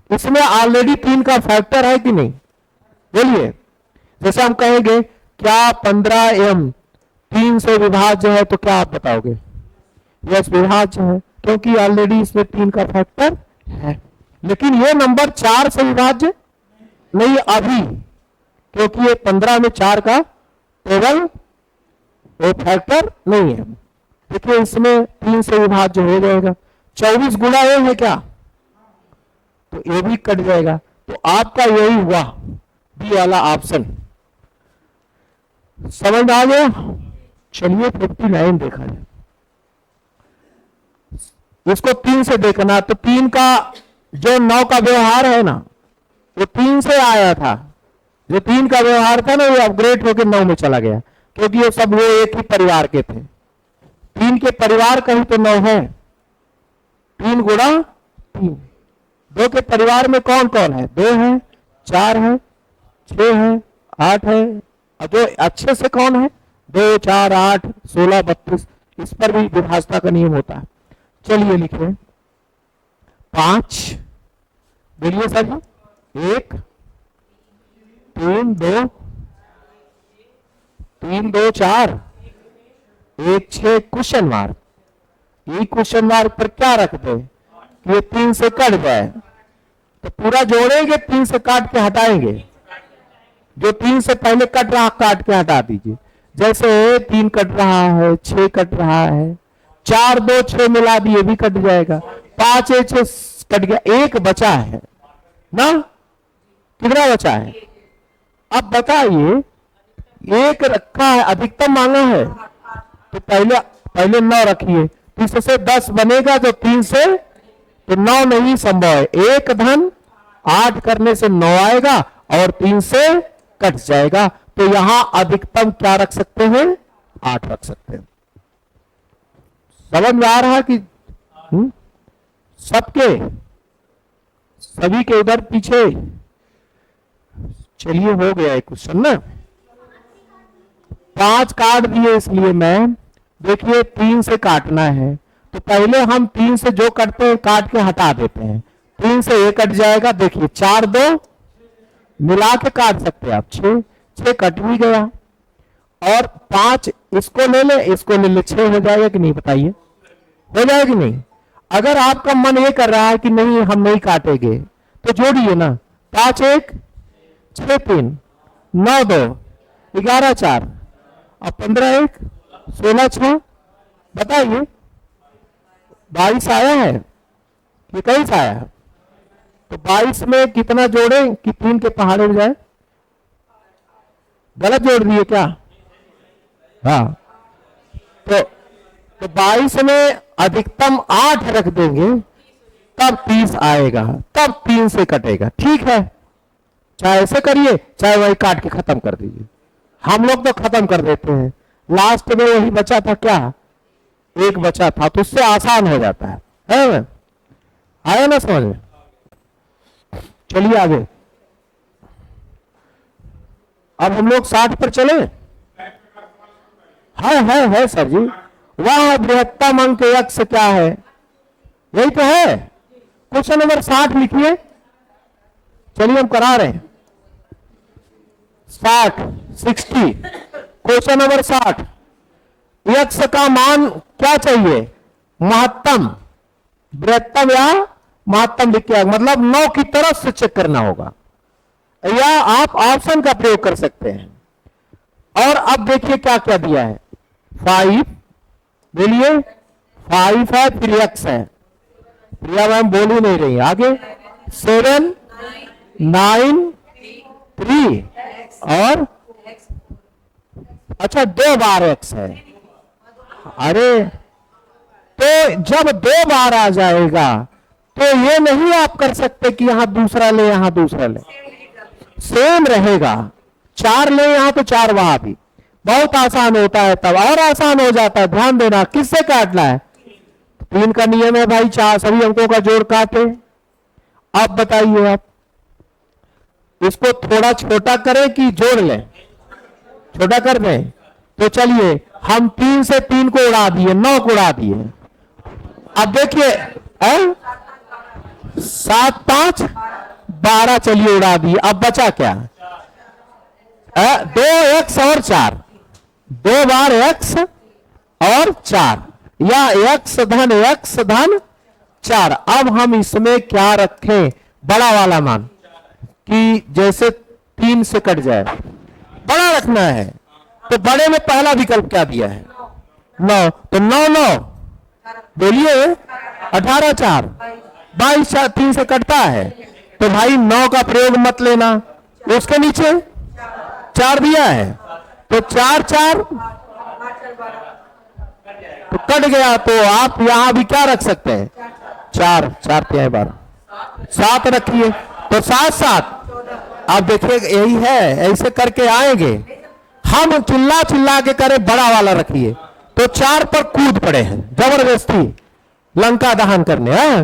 इसमें ऑलरेडी 3 का फैक्टर है कि नहीं, बोलिए। जैसे हम कहेंगे क्या 15m 3 से विभाज्य है, तो क्या आप बताओगे, यस विभाज्य है, क्योंकि ऑलरेडी इसमें 3 का फैक्टर है। लेकिन ये नंबर 4 से विभाज्य नहीं अभी, क्योंकि ये 15 में 4 का टेबल वो फैक्टर नहीं है। देखिए इसमें 3 से विभाज्य हो जाएगा। 24 गुणा ए है क्या, तो ये भी कट जाएगा। तो आपका यही हुआ बी वाला ऑप्शन। समझ आ गया। चलिए 59 देखा जाए, इसको 3 से देखना। तो 3 का जो 9 का व्यवहार है ना, वो 3 से आया था। जो 3 का व्यवहार था ना, वो अपग्रेड होकर 9 में चला गया, क्योंकि ये सब वो एक ही परिवार के थे। 3 के परिवार का ही तो 9 है, 3 गुणा 3। 2 के परिवार में कौन कौन है, 2 है, 4 है, 6 है, 8 है, और जो अच्छे से कौन है, 2 4 8 16 32। इस पर भी विभाजता का नियम होता है। चलिए लिखे 5, बोलिए सर जी, 1 3 2 3 2 4 1 6 क्वेश्चन मार्क। यही क्वेश्चन मार्क पर क्या रख दे कि ये 3 से कट जाए, तो पूरा जोड़ेंगे, 3 से काट के हटाएंगे। जो 3 से पहले कट रहा काट के हटा दीजिए। जैसे 3 कट रहा है, 6 कट रहा है, 4 2 6 मिला दिए भी कट जाएगा, 5 6 कट गया, 1 बचा है ना, कितना बचा है। अब बताइए 1 रखा है, अधिकतम मांगा है, तो पहले 9 रखिए, तो इससे 10 बनेगा, जो 3 से तो 9 नहीं संभव है। 1 धन 8 करने से 9 आएगा और 3 से कट जाएगा, तो यहां अधिकतम क्या रख सकते हैं, 8 रख सकते हैं। समझ में आ रहा है कि सबके सभी के उधर पीछे। चलिए हो गया एक क्वेश्चन ना, 5 काट दिए, इसलिए मैं देखिए 3 से काटना है, तो पहले हम 3 से जो कटते हैं काट के हटा देते हैं। 3 से 1 कट जाएगा, देखिए 4 2 मिला के काट सकते हैं आप, 6 6 कट भी गया, और 5 इसको ले ले, इसको ले ले, 6 हो जाएगा कि नहीं, बताइए हो जाएगा कि नहीं। अगर आपका मन ये कर रहा है कि नहीं हम नहीं काटेंगे, तो जोड़िए ना, 5 1 6 3 9 2 11 4 और 15 1 16 6, बताइए 22 आया है, ये कहीं से आया है। तो 22 में कितना जोड़े कि 3 के पहाड़े हो जाए, गलत जोड़ दिए क्या, हाँ। तो 22 में अधिकतम 8 रख देंगे, तब 30 आएगा, तब 3 से कटेगा, ठीक है। चाहे ऐसे करिए, चाहे वही काट के खत्म कर दीजिए। हम लोग तो खत्म कर देते हैं, लास्ट में वही बचा था, क्या 1 बचा था, तो उससे आसान हो जाता है आया ना समझ में। चलिए आगे, अब हम लोग 60 पर चले। है सर जी, वह बृहत्तम अंक यक्ष क्या है, यही तो है। क्वेश्चन नंबर 60 लिखिए, चलिए हम करा रहे हैं 60 क्वेश्चन नंबर 60। यक्ष का मान क्या चाहिए, महत्तम, बृहत्तम या महत्तम लिख के, मतलब 9 की तरफ से चेक करना होगा। या आप ऑप्शन का प्रयोग कर सकते हैं। और अब देखिए क्या क्या दिया है, 5, बोलिए 5 है, फिर x है, प्रिया मैम बोल ही नहीं रही, आगे 7, 9, 3 और अच्छा 2 बार x है। अरे तो जब 2 बार आ जाएगा तो ये नहीं आप कर सकते कि यहां दूसरा ले यहां दूसरा ले, सेम रहेगा, 4 ले यहां तो 4 वहां भी, बहुत आसान होता है, तब और आसान हो जाता है। ध्यान देना किससे काटना है, 3 का नियम है भाई, 4 सभी अंकों का जोड़ काटे। अब बताइए, आप इसको थोड़ा छोटा करें कि जोड़ लें, छोटा कर दें, तो चलिए हम 3 से 3 को उड़ा दिए, 9 को उड़ा दिए। अब देखिए 7, 5, 12, चलिए उड़ा दिए, अब बचा क्या, 2 x और 4, 2 बार x और 4, या x धन 4। अब हम इसमें क्या रखें, बड़ा वाला मान, कि जैसे 3 से कट जाए, बड़ा रखना है, तो बड़े में पहला विकल्प क्या दिया है, 9, तो 9 9 बोलिए 18, 4, 22, 3 से कटता है, तो भाई 9 का प्रयोग मत लेना, उसके नीचे 4 दिया है, तो 4 4 तो कट गया, तो आप यहां भी क्या रख सकते हैं, 4 4 3 12, 7 रखिए, तो 7 7। आप देखिए यही है, ऐसे करके आएंगे हम, चिल्ला चिल्ला के करें, बड़ा वाला रखिए, तो 4 पर कूद पड़े हैं जबरदस्ती लंका दहन करने हैं।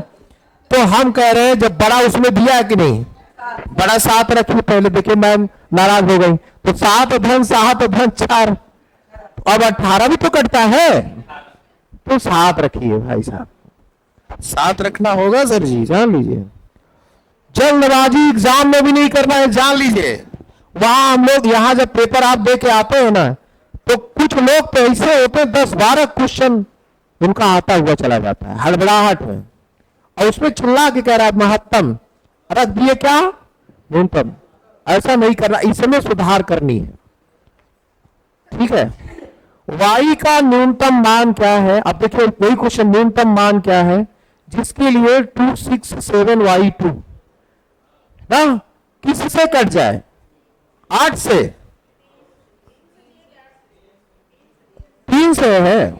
तो हम कह रहे हैं जब बड़ा उसमें दिया है कि नहीं, बड़ा 7 रखिए, पहले देखिए मैम नाराज हो गई, तो 7 धन 7 धन 4, अब 18 भी तो कटता है, तो 7 रखिए भाई साहब, 7 रखना होगा सर जी, जान लीजिए, जल्दबाजी एग्जाम में भी नहीं करना है, जान लीजिए। वहां हम लोग, यहां जब पेपर आप दे के आते हैं ना, तो कुछ लोग तो ऐसे होते हैं 10-12 क्वेश्चन उनका आता हुआ चला जाता है हड़बड़ाहट में, और उसमें चिल्ला के कह रहा है महत्तम, रख दिए क्या न्यूनतम। ऐसा नहीं करना, इसमें सुधार करनी है, ठीक है। y का न्यूनतम मान क्या है, अब देखिए कोई क्वेश्चन, न्यूनतम मान क्या है जिसके लिए 267y2 ना किससे कट जाए, 8 से, 3 से है,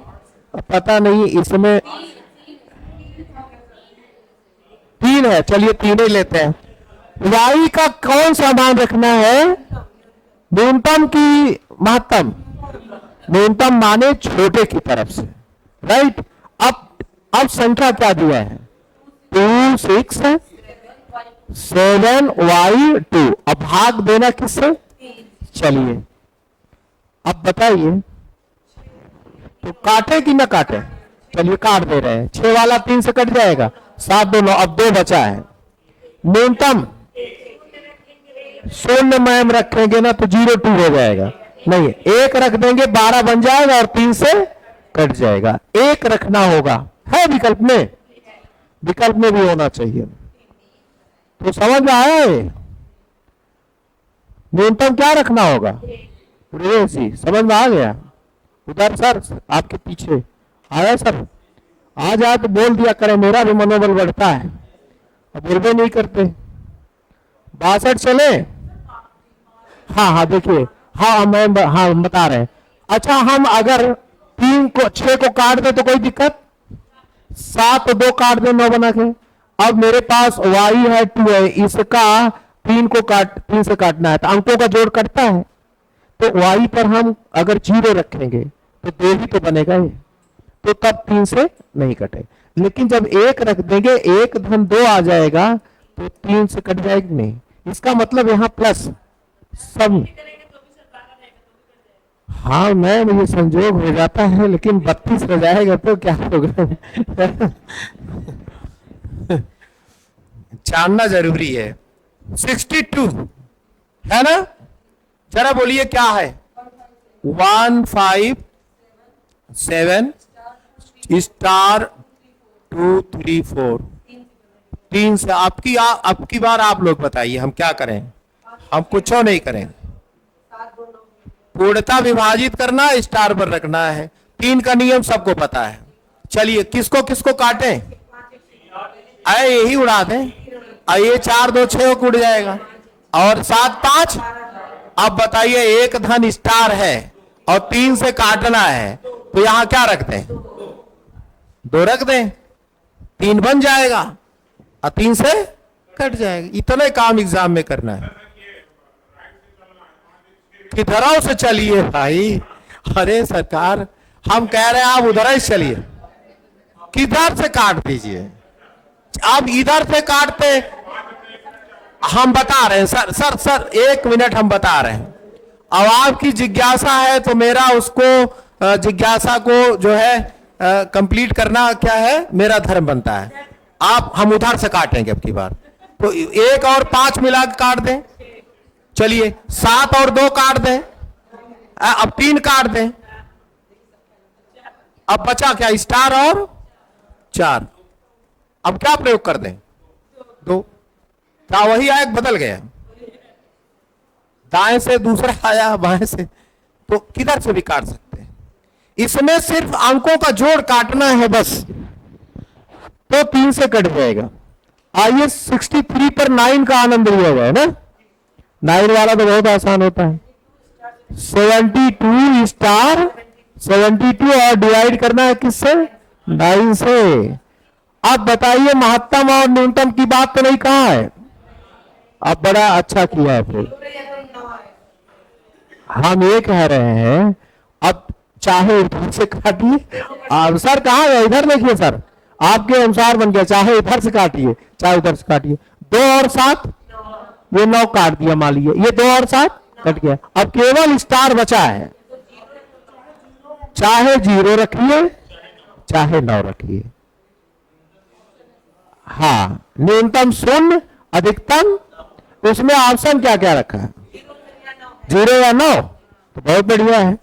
पता नहीं इसमें 3 है, चलिए 3 ही लेते हैं। y का कौन सा मान रखना है, न्यूनतम की महत्तम, न्यूनतम माने छोटे की तरफ से, राइट। अब संख्या क्या दिया है, 2 6 7 y2, अब भाग देना किससे, चलिए अब बताइए, तो काटे कि ना काटे, चलिए काट दे रहे हैं, 6 वाला 3 से कट जाएगा, 7 2 9, अब 2 बचा है, न्यूनतम 0 मैम रखेंगे ना तो 0-2 हो जाएगा, नहीं 1 रख देंगे 12 बन जाएगा और 3 से कट जाएगा, 1 रखना होगा, है विकल्प में, विकल्प में भी होना चाहिए। तो समझ में आया है, न्यूनतम क्या रखना होगा, जी समझ में आ गया, उधर सर आपके पीछे आया सर, आ जाए तो बोल दिया करें, मेरा भी मनोबल बढ़ता है, अब बोलते नहीं करते। 62 चले, हाँ हाँ देखिए, हाँ मैं हाँ बता रहे हैं, अच्छा हम अगर 3 को 6 को काट दे तो कोई दिक्कत, 7 2 काट दे 9 बना के, अब मेरे पास y है 2 है, इसका 3 से काटना है, तो अंकों का जोड़ कटता है, तो y पर हम अगर 0 रखेंगे तो 2 ही तो बनेगा ये, तो तब 3 से नहीं कटे, लेकिन जब 1 रख देंगे 1 धन 2 आ जाएगा तो 3 से कट जाएगी नहीं, इसका मतलब यहाँ प्लस सब, हाँ मैम ये संजोग हो जाता है, लेकिन 32 रह जाएगा तो क्या होगा जानना जरूरी है। 62 है ना, जरा बोलिए क्या है, 1 5 7 स्टार 2 3 4, 3 से आपकी बार आप लोग बताइए हम क्या करें, हम कुछ नहीं करेंगे। पूर्णता विभाजित करना, स्टार पर रखना है। 3 का नियम सबको पता है। चलिए किसको किसको काटें? अरे यही उड़ा दें। ये 4 2 6 को उड़ जाएगा और 7 5। अब बताइए, एक धन स्टार है और 3 से काटना है तो यहां क्या रख दें? 2 रख दें, 3 बन जाएगा और 3 से कट जाएगा। इतने काम एग्जाम में करना है। किधरों से चलिए भाई। अरे सरकार, हम कह रहे हैं आप उधर ही चलिए, किधर से काट दीजिए। आप इधर से काटते, हम बता रहे हैं सर सर सर 1 मिनट हम बता रहे हैं। अब आपकी जिज्ञासा है तो मेरा उसको जिज्ञासा को जो है कंप्लीट करना क्या है, मेरा धर्म बनता है। हम उधर से काटेंगे अब की बार, तो 1 और 5 मिला के काट दें। चलिए 7 और 2 काट दें। अब 3 काट दें। अब बचा क्या? स्टार और 4। अब क्या प्रयोग कर दें? 2। क्या वही आया, बदल गया? दाएं से दूसरा आया, बाएं से, तो किधर से भी काट सकते हैं। इसमें सिर्फ अंकों का जोड़ काटना है बस, तो 3 से कट जाएगा। आइए 63 पर 9 का आनंद लिया जाए ना। 9 वाला तो बहुत आसान होता है। 72 स्टार 72 और डिवाइड करना है किससे? 9 से। अब बताइए, महत्तम और न्यूनतम की बात तो नहीं कहा है। अब बड़ा अच्छा किया है। फिर हम ये कह रहे हैं, अब चाहे इधर से काटिए। सर कहाँ है? इधर देखिए सर, आपके अनुसार बन गया। चाहे इधर से काटिए चाहे उधर से काटिए। 2 और 7, ये 9 काट दिया मान लीजिए। ये 2 और 7 कट गया। अब केवल स्टार बचा है। चाहे 0 रखिए चाहे 9 रखिए। हाँ, न्यूनतम 0, अधिकतम, उसमें ऑप्शन क्या क्या रखा है? 0 या 9, तो बहुत बढ़िया है।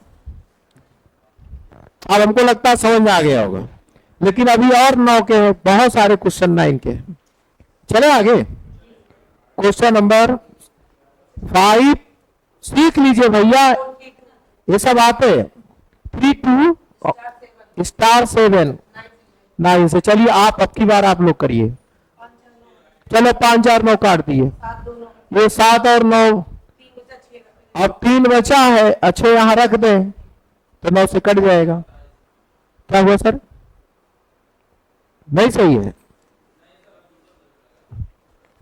अब हमको लगता है समझ में आ गया होगा, लेकिन अभी और 9 के बहुत सारे क्वेश्चन 9 के। चले आगे, क्वेश्चन नंबर 5 सीख लीजिए भैया, ये सब आते हैं। 32 स्टार 7 9 से। चलिए आप अब की बार आप लोग करिए। चलो 5 4 9 काट दिए। ये 7 और 9, अब 3 बचा है। अच्छे यहां रख दें तो 9 से कट जाएगा। क्या हुआ सर? नहीं सही है।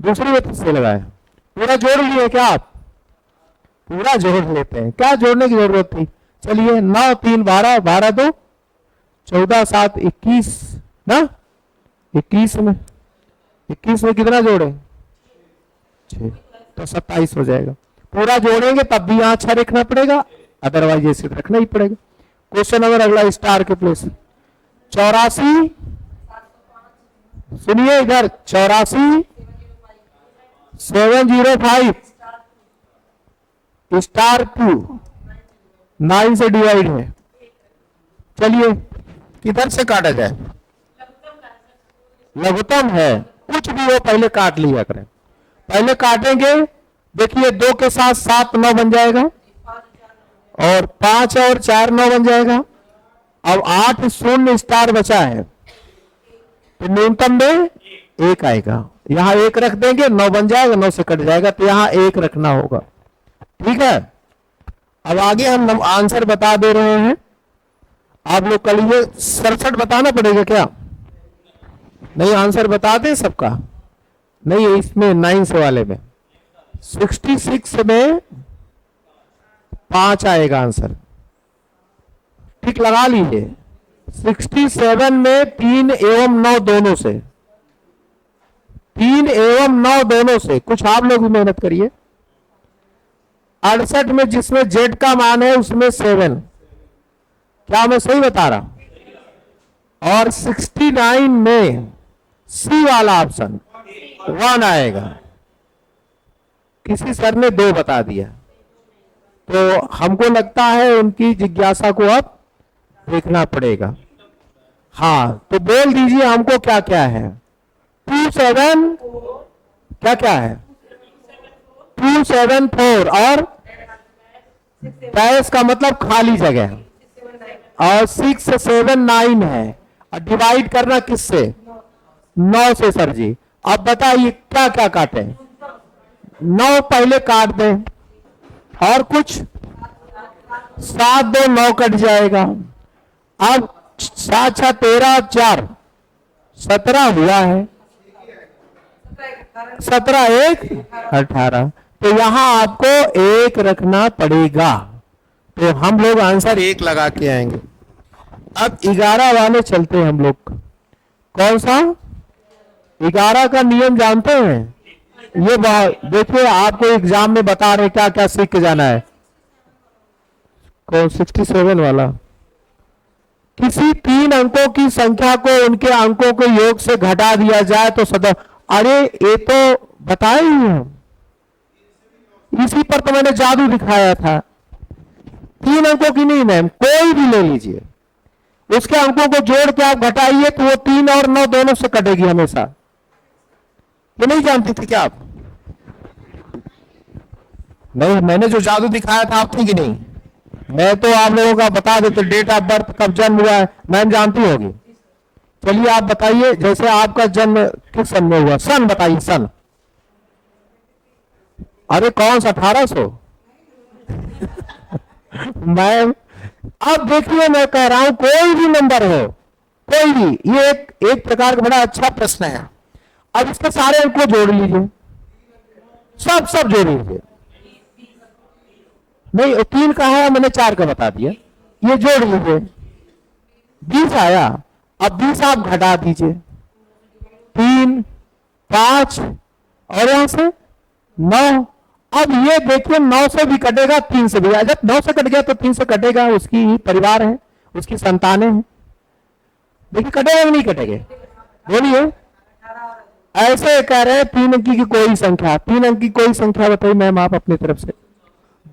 दूसरी बात से लगाया, पूरा जोड़ लिए क्या आप? पूरा जोड़ लेते हैं, क्या जोड़ने की जरूरत थी। चलिए 9 3 12 12 2 14 7 21 ना। 21 में कितना जोड़े? 6, तो 27 हो जाएगा। पूरा जोड़ेंगे तब भी यहां 6 रखना पड़ेगा, अदरवाइज ऐसे रखना ही पड़ेगा। क्वेश्चन नंबर अगला, स्टार के प्लेस 84। सुनिए इधर, 84 705 स्टार 2 9 से डिवाइड है। चलिए किधर से काटा जाए? लघुत्तम है, कुछ भी हो पहले काट लिया करें। पहले काटेंगे, देखिए 2 के साथ 7 9 बन जाएगा, और 5 और 4 9 बन जाएगा। अब 8 0 स्टार बचा है, तो न्यूनतम में 1 आएगा। यहां 1 रख देंगे, 9 बन जाएगा, 9 से कट जाएगा, तो यहां 1 रखना होगा। ठीक है, अब आगे हम आंसर बता दे रहे हैं। आप लोग कल ये 67 बताना पड़ेगा क्या? नहीं, आंसर बता दें सबका? नहीं, इसमें 9 से वाले में 66 में 5 आएगा आंसर। ठीक लगा लीजिए। 67 में 3 एवं 9 दोनों से, 3 एवं 9 दोनों से। कुछ आप लोग भी मेहनत करिए। 68 में जिसमें जेड का मान है उसमें 7, क्या मैं सही बता रहा? और 69 में सी वाला ऑप्शन 1 आएगा। किसी सर ने 2 बता दिया, तो हमको लगता है उनकी जिज्ञासा को अब देखना पड़ेगा। हाँ, तो बोल दीजिए हमको क्या क्या है। 27 क्या क्या है? 274 और डैश का मतलब खाली जगह, और 679 है, और डिवाइड करना किससे? 9 से। सर जी अब बताइए क्या क्या काटे? 9 पहले काट दें, और कुछ 7 2 9 कट जाएगा। अब 7 6 13 4 17 हुआ है, 17 1 18, तो यहां आपको 1 रखना पड़ेगा, तो हम लोग आंसर 1 लगा के आएंगे। अब 11 वाले चलते हैं हम लोग। कौन सा 11 का नियम जानते हैं? ये देखिए आपको एग्जाम में बता रहे क्या क्या सीख के जाना है। कौन 67 वाला? किसी 3 अंकों की संख्या को उनके अंकों के योग से घटा दिया जाए तो सदा। अरे ये तो बताए ही हम, इसी पर तो मैंने जादू दिखाया था। 3 अंकों की नहीं मैम, कोई भी ले लीजिए, उसके अंकों को जोड़ के आप घटाइए तो वो 3 और 9 दोनों से कटेगी हमेशा। ये नहीं जानती थी क्या आप? नहीं, मैंने जो जादू दिखाया था आप थी कि नहीं? मैं तो आप लोगों का बता देते, डेट ऑफ बर्थ, कब जन्म हुआ है, मैम जानती होगी। चलिए आप बताइए, जैसे आपका जन्म किस सन में हुआ, सन बताइए, सन। अरे कौन सा 1800? मैम अब देखिए मैं कह रहा हूं कोई भी नंबर हो, कोई भी, ये एक प्रकार का बड़ा अच्छा प्रश्न है। अब इसके सारे अंक को जोड़ लीजिए, सब जोड़ लीजिए। नहीं 3 का है, मैंने 4 का बता दिया, ये जोड़ लीजिए, 20 आया। अब 20 आप घटा दीजिए, 3 5 और यहां से 9। अब ये देखिए 9 से भी कटेगा, 3 से भी। जब 9 से कट गया तो 3 से कटेगा, उसकी ही परिवार है, उसकी संतानें हैं। देखिए कटेगा कि नहीं कटेगा? बोलिए। ऐसे कह रहे हैं 3 अंकी की कोई संख्या, 3 अंक की कोई संख्या बताइए मैम आप अपनी तरफ से।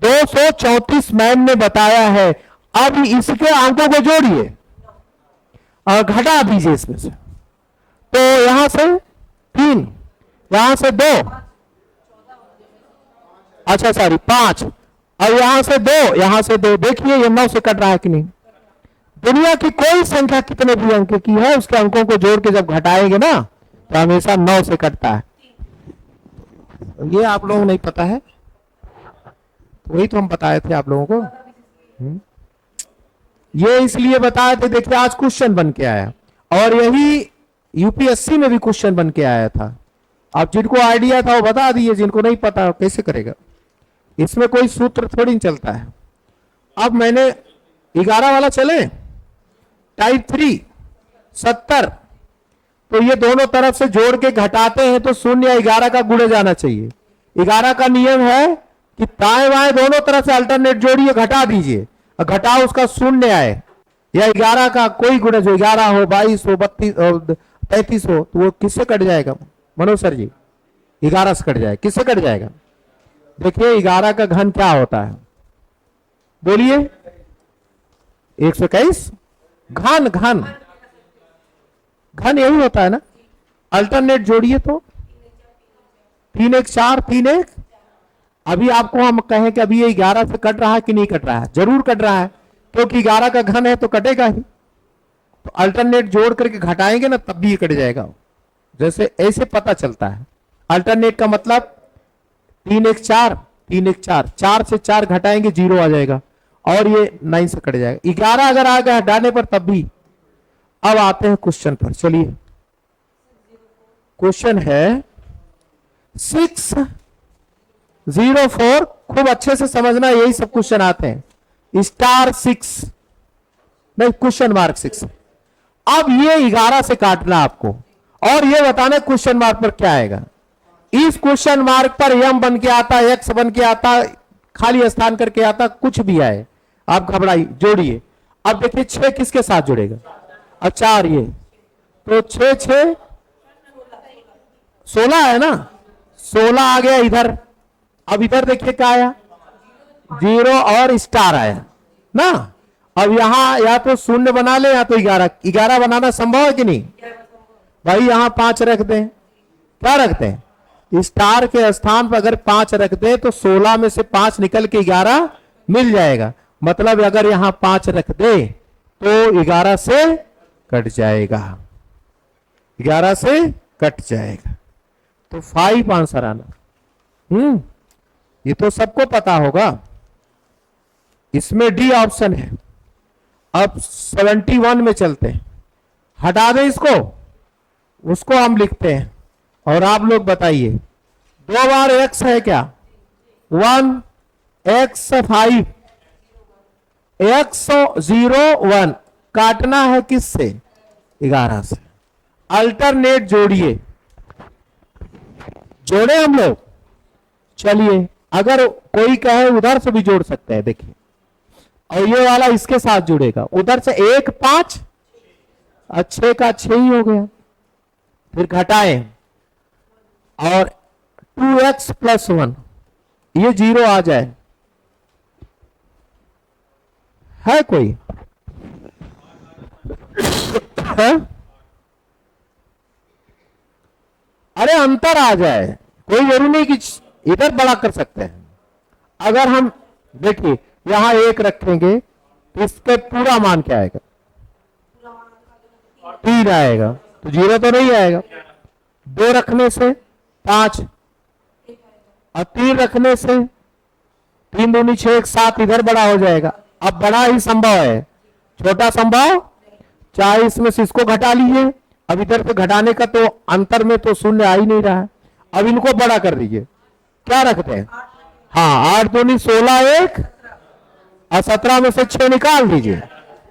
234 मैम ने बताया है। अब इसके अंकों को जोड़िए और घटा दीजिए इसमें से, तो यहां से 3, यहां से 2, अच्छा सॉरी 5, और यहां से 2, यहां से 2। देखिए ये 9 से कट रहा है कि नहीं? दुनिया की कोई संख्या कितने भी अंक की है, उसके अंकों को जोड़ के जब घटाएंगे ना तो हमेशा 9 से कटता है। ये आप लोगों को नहीं पता है, वही तो हम बताए थे आप लोगों को। ये इसलिए बताए थे, देखिए आज क्वेश्चन बन के आया, और यही यूपीएससी में भी क्वेश्चन बन के आया था। अब जिनको आइडिया था वो बता दिए, जिनको नहीं पता कैसे करेगा? इसमें कोई सूत्र थोड़ी नहीं चलता है। अब मैंने 11 वाला चले, टाइप 3 70, तो ये दोनों तरफ से जोड़ के घटाते हैं तो 0 11 का गुणे जाना चाहिए। 11 का नियम है कि दाएं बाएं दोनों तरफ से अल्टरनेट जोड़िए, घटा दीजिए, और घटाओ उसका 0 आए, या 11 का कोई गुणे, जो 11 हो, 22 हो, 32 35 हो, तो वो किससे कट जाएगा मनोज सर जी? 11 से कट जाएगा। किससे कट जाएगा? देखिए 11 का घन क्या होता है, बोलिए? 121 घन, घन घन यही होता है ना। अल्टरनेट जोड़िए तो 3 1 4 3 1। अभी आपको हम कहें कि अभी ये 11 से कट रहा है कि नहीं कट रहा है? जरूर कट रहा है, क्योंकि 11 का घन है तो कटेगा ही। तो अल्टरनेट जोड़ करके घटाएंगे ना तब भी ये कट जाएगा। जैसे ऐसे पता चलता है। अल्टरनेट का मतलब 3 1 4 3 1 4, 4 से 4 घटाएंगे 0 आ जाएगा, और ये 9 से कट जाएगा। 11 अगर आ गया हटाने पर तब भी। अब आते हैं क्वेश्चन पर, चलिए क्वेश्चन है 604। खूब अच्छे से समझना, यही सब क्वेश्चन आते हैं। स्टार 6 नहीं, क्वेश्चन मार्क 6। अब ये 11 से काटना आपको, और ये बताना क्वेश्चन मार्क पर क्या आएगा। इस क्वेश्चन मार्क पर यम बन के आता, एक्स बन के आता, खाली स्थान करके आता, कुछ भी आए, आप घबराइए, जोड़िए। अब देखिए 6 किसके साथ जुड़ेगा, और 4 ये, तो 6 6 16 है ना, 16 आ गया इधर। अब इधर देखिए क्या आया, 0 और स्टार आया ना। अब यहां या तो 0 बना ले या तो 11 बनाना संभव है कि नहीं भाई? यहां 5 रख दें, क्या रखते हैं? स्टार के स्थान पर अगर 5 रख दे तो 16 में से 5 निकल के 11 मिल जाएगा। मतलब अगर यहां 5 रख दे तो 11 से कट जाएगा, 11 से कट जाएगा। तो 5 आंसर आना। ये तो सबको पता होगा। इसमें डी ऑप्शन है। अब 71 में चलते हैं, हटा दें इसको, उसको हम लिखते हैं और आप लोग बताइए 2 बार x है क्या? 1 x 5 x 0 1 काटना है किससे? 11 से। अल्टरनेट जोड़िए, जोड़े हम लोग। चलिए, अगर कोई कहे उधर से भी जोड़ सकते हैं, देखिए, और ये वाला इसके साथ जुड़ेगा, उधर से 1 5 और 6 का 6 ही हो गया। फिर घटाएं और 2x + 1 ये 0 आ जाए। है कोई? है? अरे अंतर आ जाए, कोई जरूरी नहीं कि इधर बड़ा कर सकते हैं। अगर हम देखिए यहां 1 रखेंगे तो इसके पूरा मान क्या आएगा? 3 आएगा, तो 0 तो नहीं आएगा। 2 रखने से 5 और 3 रखने से 3 दूनी 6 7 इधर बड़ा हो जाएगा। अब बड़ा ही संभव है, छोटा संभव, चाहे इसमें से इसको घटा लीजिए। अब इधर से घटाने का तो अंतर में तो शून्य आ ही नहीं रहा है। अब इनको बड़ा कर दीजिए, क्या रखते हैं? हाँ, 8 दूनी 16 1 और 17 में से 6 निकाल दीजिए।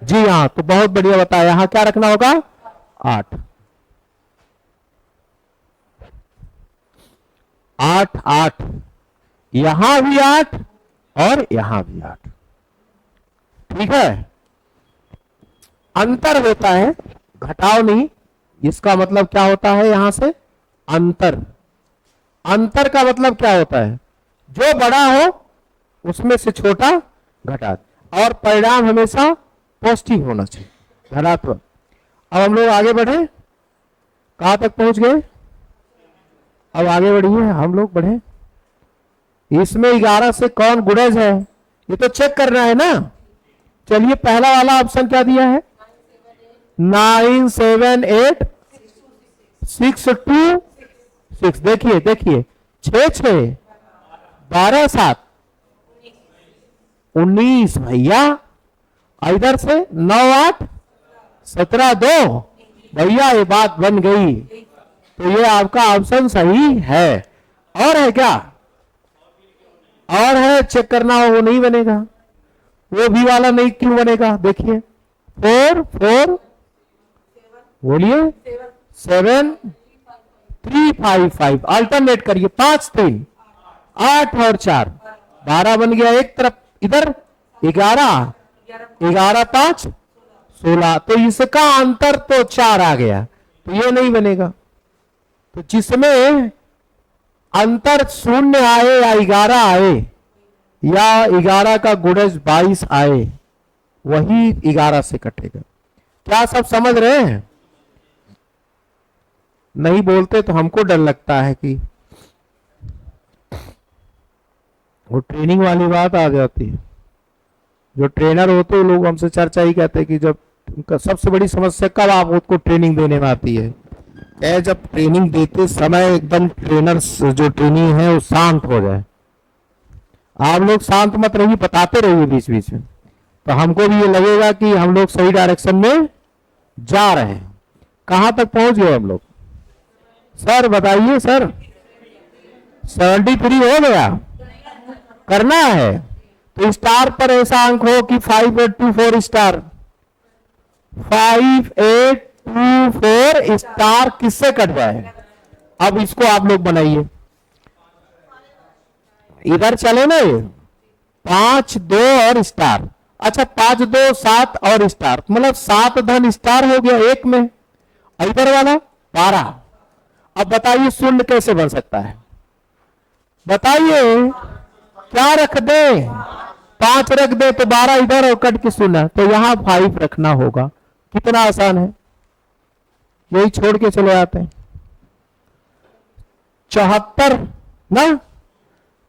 जी हाँ, तो बहुत बढ़िया बताया। यहां क्या रखना होगा? 8 8 8, यहां भी 8 और यहां भी 8। ठीक है, अंतर होता है, घटाव नहीं। इसका मतलब क्या होता है? यहां से अंतर। अंतर का मतलब क्या होता है? जो बड़ा हो उसमें से छोटा घटा, और परिणाम हमेशा पॉजिटिव होना चाहिए, धनात्मक। अब हम लोग आगे बढ़े, कहां तक पहुंच गए? अब आगे बढ़िए, हम लोग बढ़े। इसमें 11 से कौन गुणज है ये तो चेक करना है ना। चलिए, पहला वाला ऑप्शन क्या दिया है? 9 7 8 6 2 6। देखिए देखिए, 6 6 12 7 19 भैया। इधर से 9 8 17 2 भैया, ये बात बन गई। तो ये आपका ऑप्शन सही है। और है क्या? और है, चेक करना हो, वो नहीं बनेगा। वो भी वाला नहीं क्यों बनेगा? देखिए 4 4 बोलिए 7 3 5 5। अल्टरनेट करिए, 5 3 8 और 4 12 बन गया। एक तरफ इधर 11 11 5 16, तो इसका अंतर तो 4 आ गया, तो ये नहीं बनेगा। तो जिसमें अंतर 0 आए या 11 आए या 11 का गुणज 22 आए, वही 11 से कटेगा। क्या सब समझ रहे हैं? नहीं बोलते तो हमको डर लगता है कि वो ट्रेनिंग वाली बात आ जाती है। जो ट्रेनर होते हैं लोग हमसे चर्चा ही कहते हैं कि जब उनका सबसे बड़ी समस्या कब आप उसको ट्रेनिंग देने में आती है? जब ट्रेनिंग देते समय एकदम ट्रेनर जो ट्रेनिंग है वो शांत हो जाए। आप लोग शांत मत रहिए, बताते रहिए बीच बीच में, तो हमको भी ये लगेगा कि हम लोग सही डायरेक्शन में जा रहे हैं। कहां तक पहुंच गए हम लोग? सर बताइए सर। 73 हो गया, करना है तो स्टार पर ऐसा अंक हो कि 5824 स्टार। 5824 स्टार किससे कट जाए? अब इसको आप लोग बनाइए, इधर चले ना, ये 5 2 और स्टार। अच्छा, 5 2 7 और स्टार, मतलब 7 धन स्टार हो गया एक में। इधर वाला 12। अब बताइए शून्य कैसे बन सकता है? बताइए, क्या रख दे? 5 रख दे तो 12 इधर और कट के शून्य, तो यहां 5 रखना होगा। कितना आसान है, यही छोड़ के चले आते हैं। 74 ना,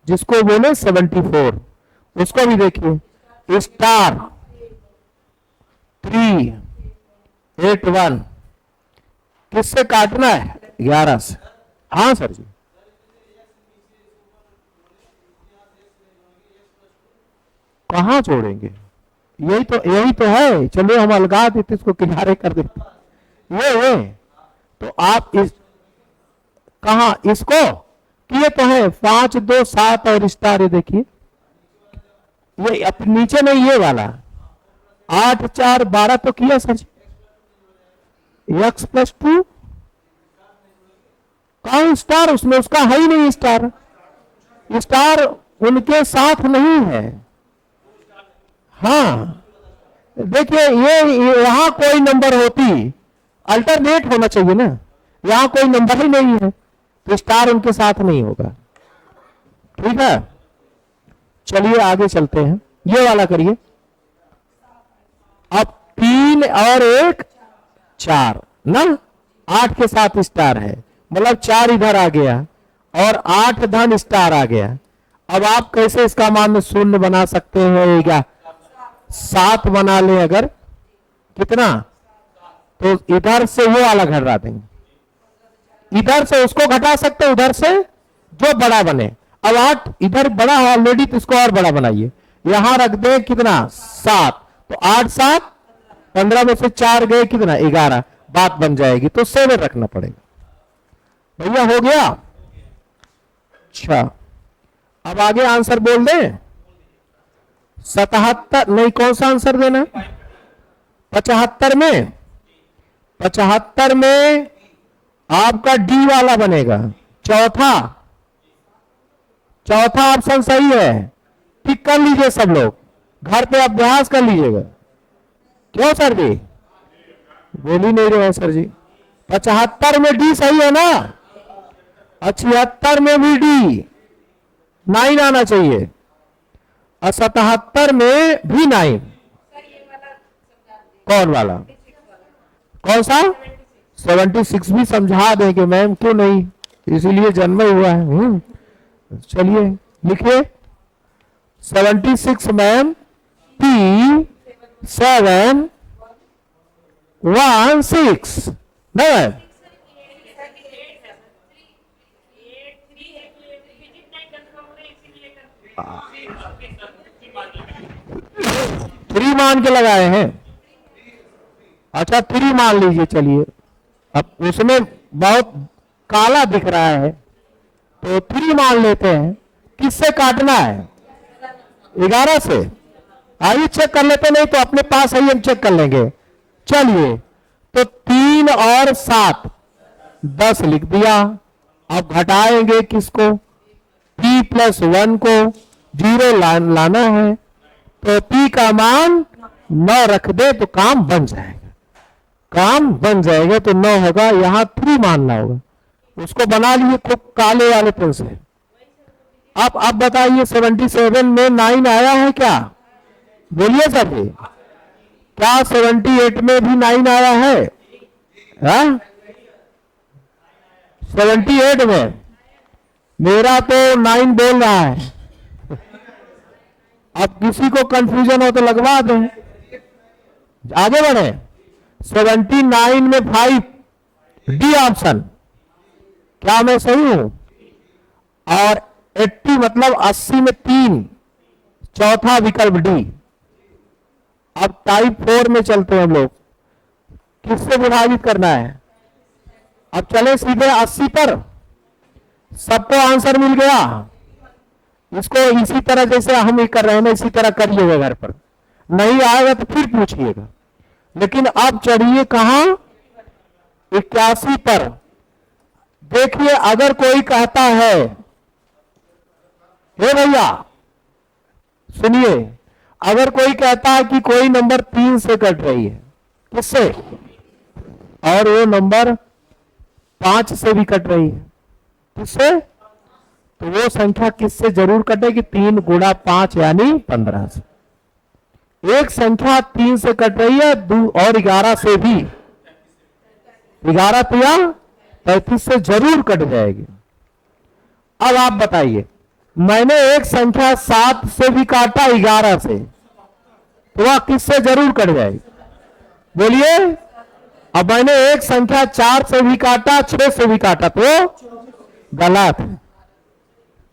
जिसको बोले 74, उसको भी देखिए स्टार 381 किससे काटना है? 11 से। हाँ सर जी, कहाँ जोड़ेंगे? यही तो है। चलो हम अलगा देते, इसको किनारे कर देते। ये तो आप इस कहा इसको किए तो है 5 2 7 और स्टार, ये देखिए ये नीचे नहीं, ये वाला 8 4 12 तो किया सर जी। x + 2 कहा स्टार? उसमें उसका है ही नहीं स्टार। स्टार उनके साथ नहीं है। हाँ देखिए, ये यहां कोई नंबर होती, अल्टरनेट होना चाहिए ना, यहां कोई नंबर ही नहीं है तो स्टार उनके साथ नहीं होगा। ठीक है, चलिए आगे चलते हैं। ये वाला करिए। अब 3 और 1 4 ना, 8 के साथ स्टार है, मतलब 4 इधर आ गया और 8 धन स्टार आ गया। अब आप कैसे इसका मान शून्य बना सकते हैं? क्या 7 बना ले अगर, कितना? तो इधर से वो वाला घटा देंगे, इधर से उसको घटा सकते, उधर से जो बड़ा बने। अब 8 इधर बड़ा है ऑलरेडी, तो इसको और बड़ा बनाइए, यहां रख दे कितना? 7। तो 8 7 15 में से 4 गए, कितना? 11। बात बन जाएगी, तो 7 रखना पड़ेगा। भैया हो गया? अच्छा, अब आगे आंसर बोल दें। 77 नहीं, कौन सा आंसर देना? 75 में, 75 में आपका डी वाला बनेगा, चौथा ऑप्शन सही है। ठीक कर लीजिए सब लोग, घर पे अभ्यास कर लीजिएगा। क्यों सर जी? बोल ही नहीं रहे सर जी। 75 में डी सही है ना? 76 में भी डी 9 आना चाहिए, और 77 में भी 9। कौन वाला? कौन सा? 76 भी समझा देंगे मैम, क्यों नहीं, इसीलिए जन्म हुआ है। चलिए लिखिए 76 मैम, P7 1 6 ना मैम? थ्री मान के लगाए हैं। अच्छा 3 मान लीजिए। चलिए, अब उसमें बहुत काला दिख रहा है तो 3 मान लेते हैं। किससे काटना है? 11 से। आइए चेक कर लेते, नहीं तो अपने पास आइए हम चेक कर लेंगे। चलिए, तो 3 और 7 10 लिख दिया। अब घटाएंगे किसको? p + 1 को 0 लाना है, तो p का मान 9 रख दे तो काम बन जाएगा। काम बन जाएगा तो 9 होगा, यहां 3 मानना होगा। उसको बना लिए खूब काले वाले पेन से। अब बताइए 77 में 9 आया है क्या? बोलिए सर जी, क्या 78 में भी 9 आया है? 78 में मेरा तो 9 बोल रहा है। अब किसी को कंफ्यूजन हो तो लगवा दें। आगे बढ़े। 79 में 5, डी ऑप्शन। क्या मैं सही हूं? और 80 मतलब 80 में 3, चौथा विकल्प डी। अब टाइप 4 में चलते हैं हम लोग। किससे विभाजित करना है? अब चले सीधे 80 पर। सबको आंसर मिल गया। इसको इसी तरह जैसे हम ही कर रहे हैं ना, इसी तरह करिएगा घर पर। नहीं आएगा तो फिर पूछिएगा। लेकिन अब चढ़िए कहां? 81 पर। देखिए, अगर कोई कहता है, हे भैया सुनिए, अगर कोई कहता है कि कोई नंबर 3 से कट रही है, किससे? और वो नंबर 5 से भी कट रही है, किससे? तो वो संख्या किससे जरूर कटेगी? 3 × 5 यानी 15 से। एक संख्या 3 से कट रही है और 11 से भी। 11 तो 35 से जरूर कट जाएगी। अब आप बताइए, मैंने एक संख्या 7 से भी काटा 11 से, तो वह किससे जरूर कट जाएगी? बोलिए। अब मैंने एक संख्या 4 से भी काटा, 6 से भी काटा, तो गलत।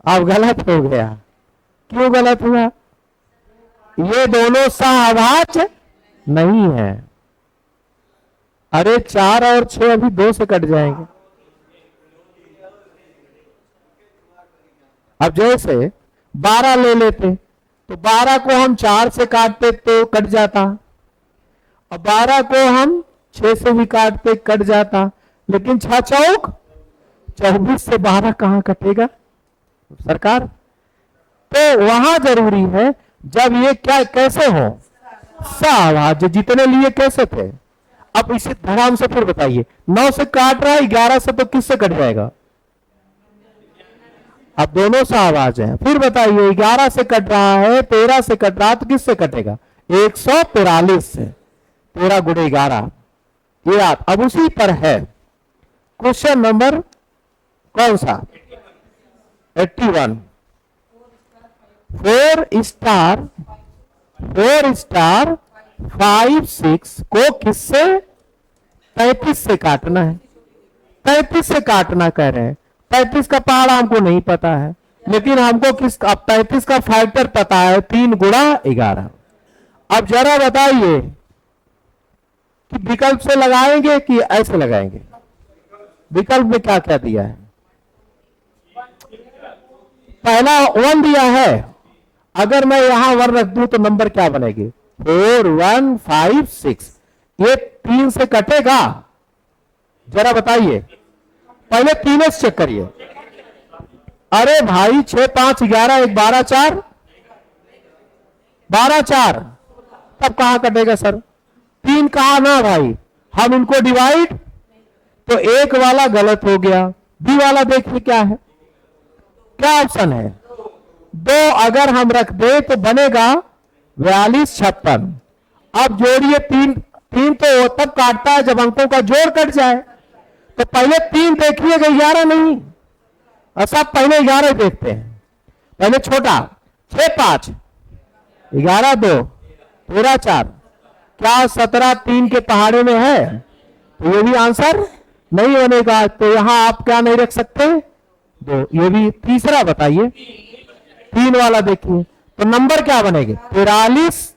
अब गलत हो गया। क्यों गलत हुआ? ये दोनों सहभाज्य नहीं है। अरे 4 और 6 अभी 2 से कट जाएंगे। अब जैसे 12 ले लेते, तो 12 को हम 4 से काटते तो कट जाता, और 12 को हम 6 से भी काटते कट जाता, लेकिन 6 चौक 24 से 12 कहां कटेगा सरकार? तो वहां जरूरी है जब ये क्या कैसे हो, सहभाज्य। जितने लिए कैसे थे। अब इसे धराम से फिर बताइए, 9 से काट रहा है 11 से, तो किससे कट जाएगा? अब दोनों सहभाज्य हैं। फिर बताइए 11 से कट रहा है, 13 से कट रहा है, तो किससे कटेगा? 143 से। 13 गुणे 11, ये याद। अब उसी पर है क्वेश्चन नंबर कौन सा? 81। 4 स्टार 5 6 को किससे? 33 से काटना है। 33 से काटना कह रहे हैं। 35 का पहाड़ा हमको नहीं पता है, लेकिन हमको 35 का फैक्टर पता है, 3 गुणा 11। अब जरा बताइए कि विकल्प से लगाएंगे कि ऐसे लगाएंगे? विकल्प में क्या क्या दिया है? पहला 1 दिया है। अगर मैं यहां 1 रख दूं तो नंबर क्या बनेगी? 4 1 5 6। ये 3 से कटेगा? जरा बताइए, पहले 3 से चेक करिए। अरे भाई 6 5 11 1 12 4 12 4, तब कहां कटेगा सर? 3 कहा ना भाई, हम इनको डिवाइड, तो एक वाला गलत हो गया। बी वाला देखिए क्या है, क्या ऑप्शन है? 2 अगर हम रख दे तो बनेगा 42 56। अब जोड़िए 3 तो तब काटता है जब अंकों का जोड़ कट जाए। तो पहले 3 देखिएगा, 11 नहीं। और सब पहले 11 देखते हैं। पहले छोटा 6 5 11 2 13 4, क्या 17 3 के पहाड़े में है? तो ये भी आंसर नहीं बनेगा। तो यहां आप क्या नहीं रख सकते? 2। ये भी। तीसरा बताइए, 3 वाला देखिए, तो नंबर क्या बनेगा? 43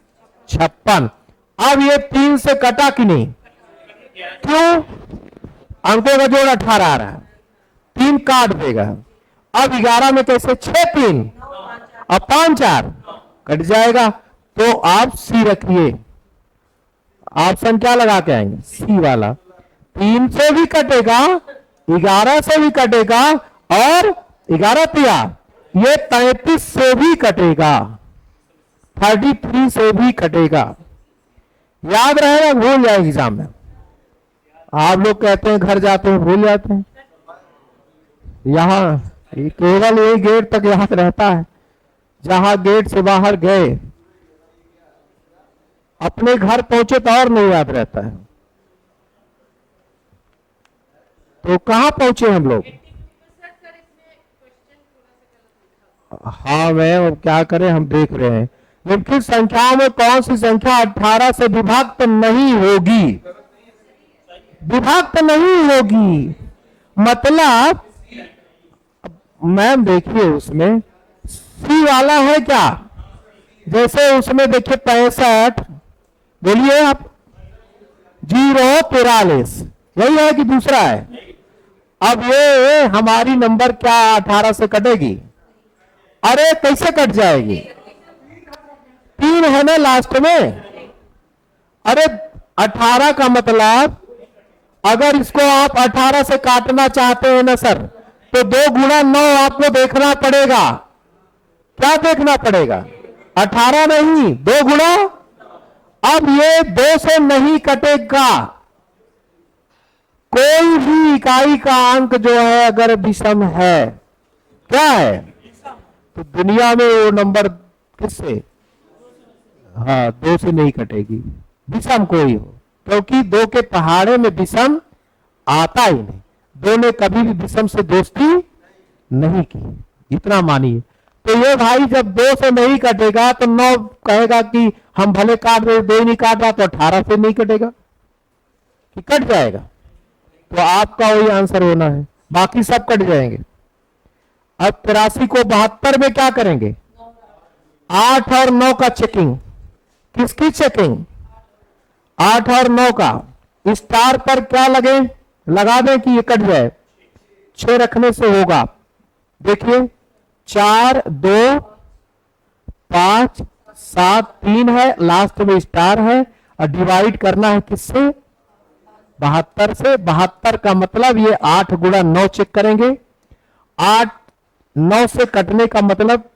56। अब ये 3 से कटा कि नहीं? क्यों? अंकों का जोड़ 18 आ रहा है, 3 काट देगा। अब 11 में कैसे? 6 3 और 5 4 कट जाएगा। तो आप सी रखिए। ऑप्शन क्या लगा के आएंगे? सी वाला। 3 से भी कटेगा, 11 से भी कटेगा, और 11 तिया ये 33 से भी कटेगा, 33 से भी कटेगा। याद रहेगा, भूल जाएगी एग्जाम में। आप लोग कहते हैं घर जाते हैं भूल जाते हैं, यहां केवल यही गेट तक याद रहता है। जहां गेट से बाहर गए, अपने घर पहुंचे तो और नहीं याद रहता है। तो कहां पहुंचे हम लोग? हाँ मैम, क्या करें, हम देख रहे हैं। निम्नलिखित संख्याओं में कौन सी संख्या 18 से विभक्त नहीं होगी? विभक्त नहीं होगी मतलब, मैम देखिए उसमें सी वाला है क्या? जैसे उसमें देखिए 65, बोलिए आप, 0 43, यही है कि दूसरा है? अब ये हमारी नंबर क्या 18 से कटेगी? अरे कैसे कट जाएगी? 3 है ना लास्ट में। अरे 18 का मतलब, अगर इसको आप 18 से काटना चाहते हैं ना सर, तो 2 गुणा 9 आपको देखना पड़ेगा। क्या देखना पड़ेगा? 18 नहीं, 2 गुणा। अब ये 2 से नहीं कटेगा। कोई भी इकाई का अंक जो है अगर विषम है, क्या है? तो दुनिया में वो नंबर किससे? हाँ, 2 से नहीं कटेगी, विषम कोई हो, क्योंकि 2 के पहाड़े में विषम आता ही नहीं। 2 ने कभी भी विषम से दोस्ती नहीं की, इतना मानिए। तो ये भाई जब 2 से नहीं कटेगा तो 9 कहेगा कि हम भले काट रहे, 2 ही नहीं काट रहा, तो 18 से नहीं कटेगा कि कट जाएगा। तो आपका वही आंसर होना है, बाकी सब कट जाएंगे। अब 83 को 72 में क्या करेंगे? 8 और 9 का चेकिंग। किसकी चेकिंग? 8 और 9 का। स्टार पर क्या लगे, लगा दें कि ये कट जाए। 6 रखने से होगा। देखिए 4 2 5 7 3 है, लास्ट में स्टार है, और डिवाइड करना है किससे? 72 से। 72 का मतलब ये 8 गुणा 9 चेक करेंगे। 8 9 से कटने का मतलब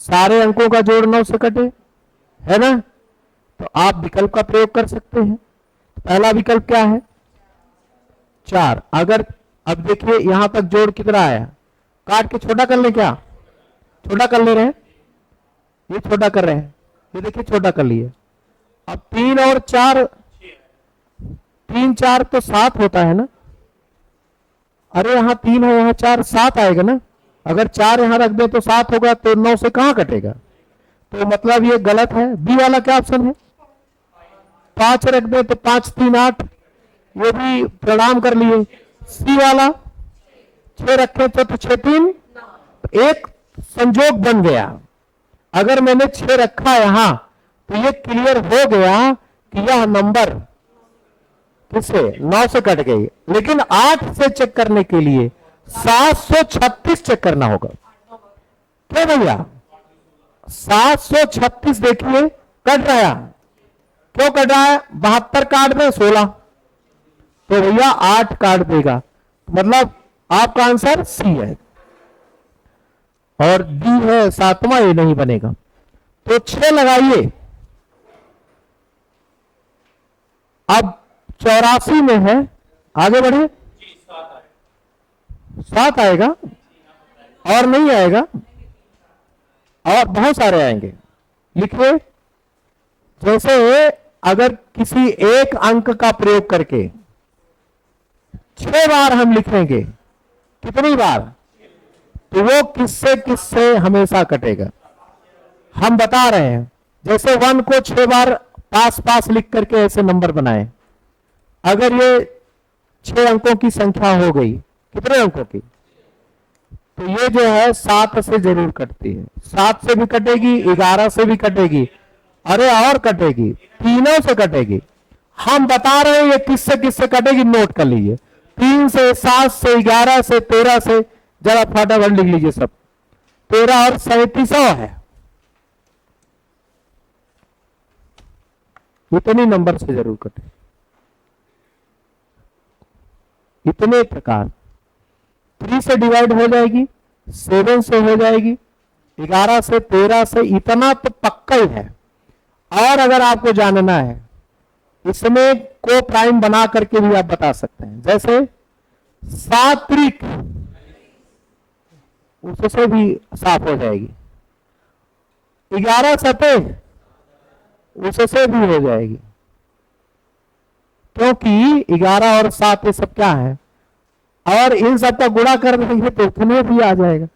सारे अंकों का जोड़ 9 से कटे, है ना? तो आप विकल्प का प्रयोग कर सकते हैं। पहला विकल्प क्या है? 4। अगर अब देखिए यहां तक जोड़ कितना आया, काट के छोटा कर ले, क्या छोटा कर ले रहे हैं? ये छोटा कर रहे हैं, ये देखिए छोटा कर लिए। अब 3 और 4, 3 4 तो 7 होता है ना। अरे यहां 3 है, यहां 4, 7 आएगा ना। अगर 4 यहां रख दे तो 7 होगा, तो 9 से कहां कटेगा? तो मतलब ये गलत है। बी वाला क्या ऑप्शन है? 5 रख दे तो 5 3 8, वो भी प्रणाम कर लिए। सी वाला 6 रखे तो 6 3, एक संजोग बन गया। अगर मैंने 6 रखा यहां तो ये क्लियर हो गया कि यह नंबर किससे? 9 से कट गई। लेकिन 8 से चेक करने के लिए 736 चेक करना होगा। क्या भैया? 736 देखिए कट रहा। क्यों कट रहा है? 72 काट दे 16, तो भैया 8 काट देगा। मतलब आपका आंसर सी है, और डी है 7वां, ये नहीं बनेगा। तो 6 लगाइए। अब 84 में है, आगे बढ़े। 7 आएगा और नहीं आएगा, और बहुत सारे आएंगे। लिखिए, जैसे अगर किसी एक अंक का प्रयोग करके 6 बार हम लिखेंगे, कितनी बार? तो वो किससे किससे हमेशा कटेगा, हम बता रहे हैं। जैसे 1 को 6 बार पास पास लिख करके ऐसे नंबर बनाए। अगर ये 6 अंकों की संख्या हो गई, कितने अंकों की? तो ये जो है 7 से जरूर कटती है। 7 से भी कटेगी, 11 से भी कटेगी, अरे और कटेगी, तीनों से कटेगी। हम बता रहे हैं ये किससे कटेगी, नोट कर लीजिए। 3 से, 7 से, 11 से, 13 से, जरा फटाफट लिख लीजिए सब। 13 और 37 है, इतने नंबर से जरूर कटे। इतने प्रकार 3 से डिवाइड हो जाएगी, 7 से हो जाएगी, 11 से, 13 से, इतना तो पक्का ही है। और अगर आपको जानना है, इसमें को प्राइम बना करके भी आप बता सकते हैं। जैसे 7 त्रिक, उससे भी साफ हो जाएगी। 11 सतह, उससे भी हो जाएगी, क्योंकि 11 और 7 ये सब क्या है, और इन सब का गुणा कर देंगे तो उतने भी आ जाएगा।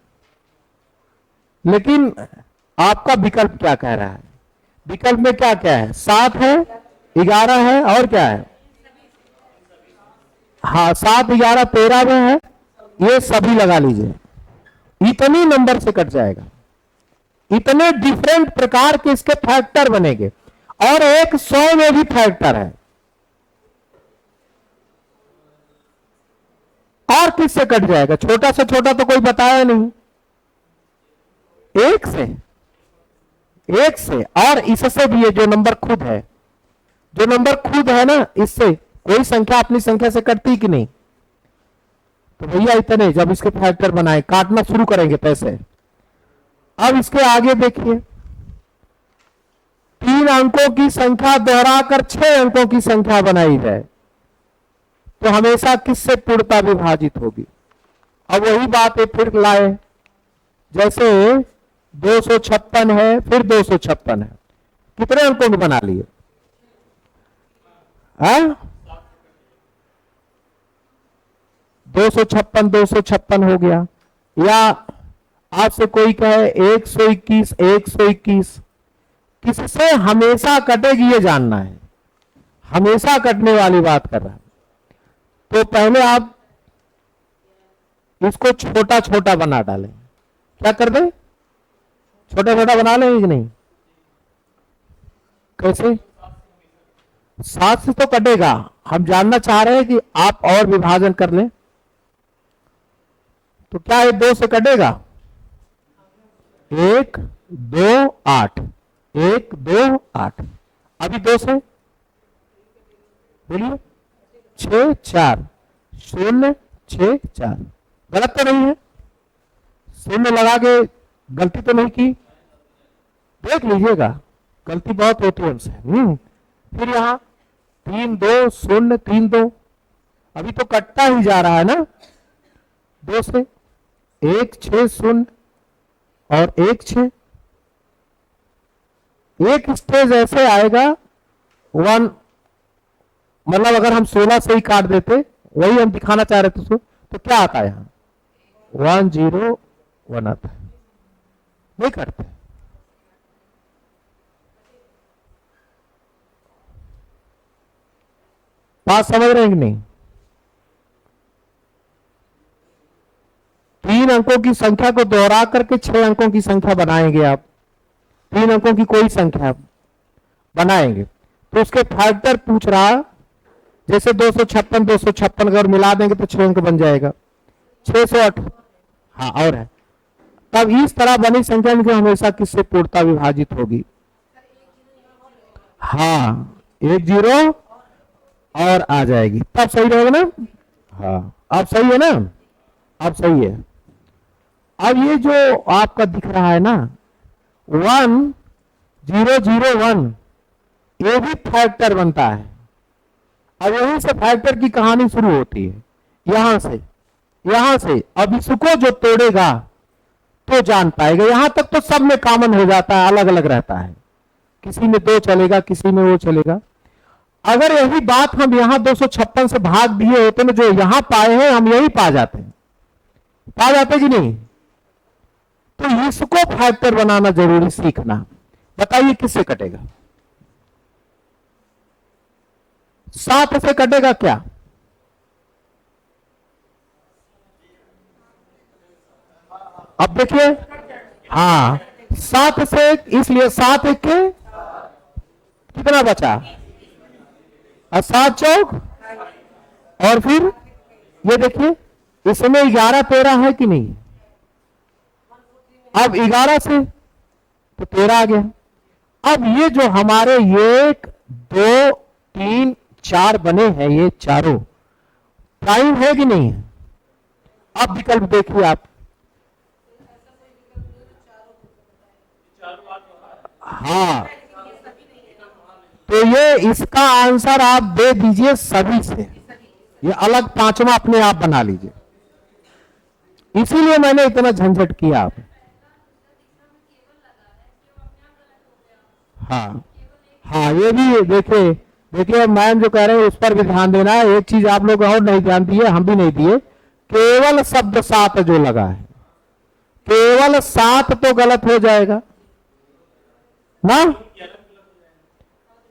लेकिन आपका विकल्प क्या कह रहा है? विकल्प में क्या क्या है? 7 है, 11 है, और क्या है? हाँ, 7 11 13 में है, ये सभी लगा लीजिए, इतनी नंबर से कट जाएगा। इतने डिफरेंट प्रकार के इसके फैक्टर बनेंगे, और एक 100 में भी फैक्टर है। और किससे कट जाएगा? छोटा से छोटा तो कोई बताया नहीं। एक से और इससे भी, ये जो नंबर खुद है, जो नंबर खुद है ना, इससे कोई संख्या अपनी संख्या से कटती कि नहीं? तो भैया इतने, जब इसके फैक्टर बनाए, काटना शुरू करेंगे पैसे। अब इसके आगे देखिए, 3 अंकों की संख्या दोहराकर 6 अंकों की संख्या बनाई जाए तो हमेशा किससे पूर्णता विभाजित होगी? अब वही बात है, फिर लाए। जैसे 256 है, फिर 256 है, कितने अंकों में बना लिए? 256 256 हो गया। या आपसे कोई कहे 121 121, किससे हमेशा कटेगी ये जानना है, हमेशा कटने वाली बात कर रहा है। तो पहले आप इसको छोटा छोटा बना डालें। क्या कर दें? छोटा छोटा बना लें कि नहीं? कैसे? 7 से तो कटेगा, हम जानना चाह रहे हैं कि आप और विभाजन कर लें। तो क्या ये 2 से कटेगा? 1 2 8, 1 2 8। अभी 2 से बोलिए 6 4 0 6 4। गलत तो नहीं है? शून्य लगा के गलती तो नहीं की? देख लीजिएगा, गलती बहुत होती है हमसे। फिर यहां 3 2 0 3 2, अभी तो कटता ही जा रहा है ना 2 से। 1 6 0 और 1 6। एक स्टेज ऐसे आएगा 1, मतलब अगर हम 16 से ही काट देते, वही हम दिखाना चाह रहे थे, तो क्या आता है यहां 1 0 1 आता है, नहीं करते। बात समझ रहे हैं कि नहीं? 3 अंकों की संख्या को दोहरा करके 6 अंकों की संख्या बनाएंगे आप। 3 अंकों की कोई संख्या बनाएंगे तो उसके फैक्टर पूछ रहा, जैसे 256 256 अगर मिला देंगे तो 6 अंक बन जाएगा, 608। हाँ और है। तब इस तरह बनी संख्या की हमेशा किससे पूर्णता विभाजित होगी? हाँ 1 0 और आ जाएगी, तब सही रहेगा ना? हाँ अब सही है ना? अब सही है। अब ये जो आपका दिख रहा है ना 1 0 0 1, ये भी फैक्टर बनता है। अब यहीं से फैक्टर की कहानी शुरू होती है, यहां से। अब इसको जो तोड़ेगा तो जान पाएगा। यहां तक तो सब में कॉमन हो जाता है, अलग अलग रहता है, किसी में 2 चलेगा, किसी में वो चलेगा। अगर यही बात हम यहां 256 से भाग दिए होते ना, जो यहां पाए हैं हम यही पा जाते कि नहीं? तो इसको फैक्टर बनाना जरूरी सीखना। बताइए किससे कटेगा? 7 से कटेगा क्या? अब देखिए, हाँ 7 से, इसलिए 7 1 के कितना बचा? 7 चौक, और फिर ये देखिए इसमें 11 13 है कि नहीं? अब 11 से तो 13 आ गया। अब ये जो हमारे 1 2 3 4 बने हैं, ये चारों प्राइम है कि नहीं? अब विकल्प देखिए आप। हाँ तो ये इसका आंसर आप दे दीजिए सभी से, ये अलग 5वां अपने आप बना लीजिए। इसीलिए मैंने इतना झंझट किया आप। हाँ हाँ ये भी देखिए मैम जो कह रहे हैं उस पर भी ध्यान देना है। एक चीज आप लोग और नहीं ध्यान दिए, हम भी नहीं दिए, केवल शब्द 7 जो लगा है, केवल 7 तो गलत हो जाएगा ना,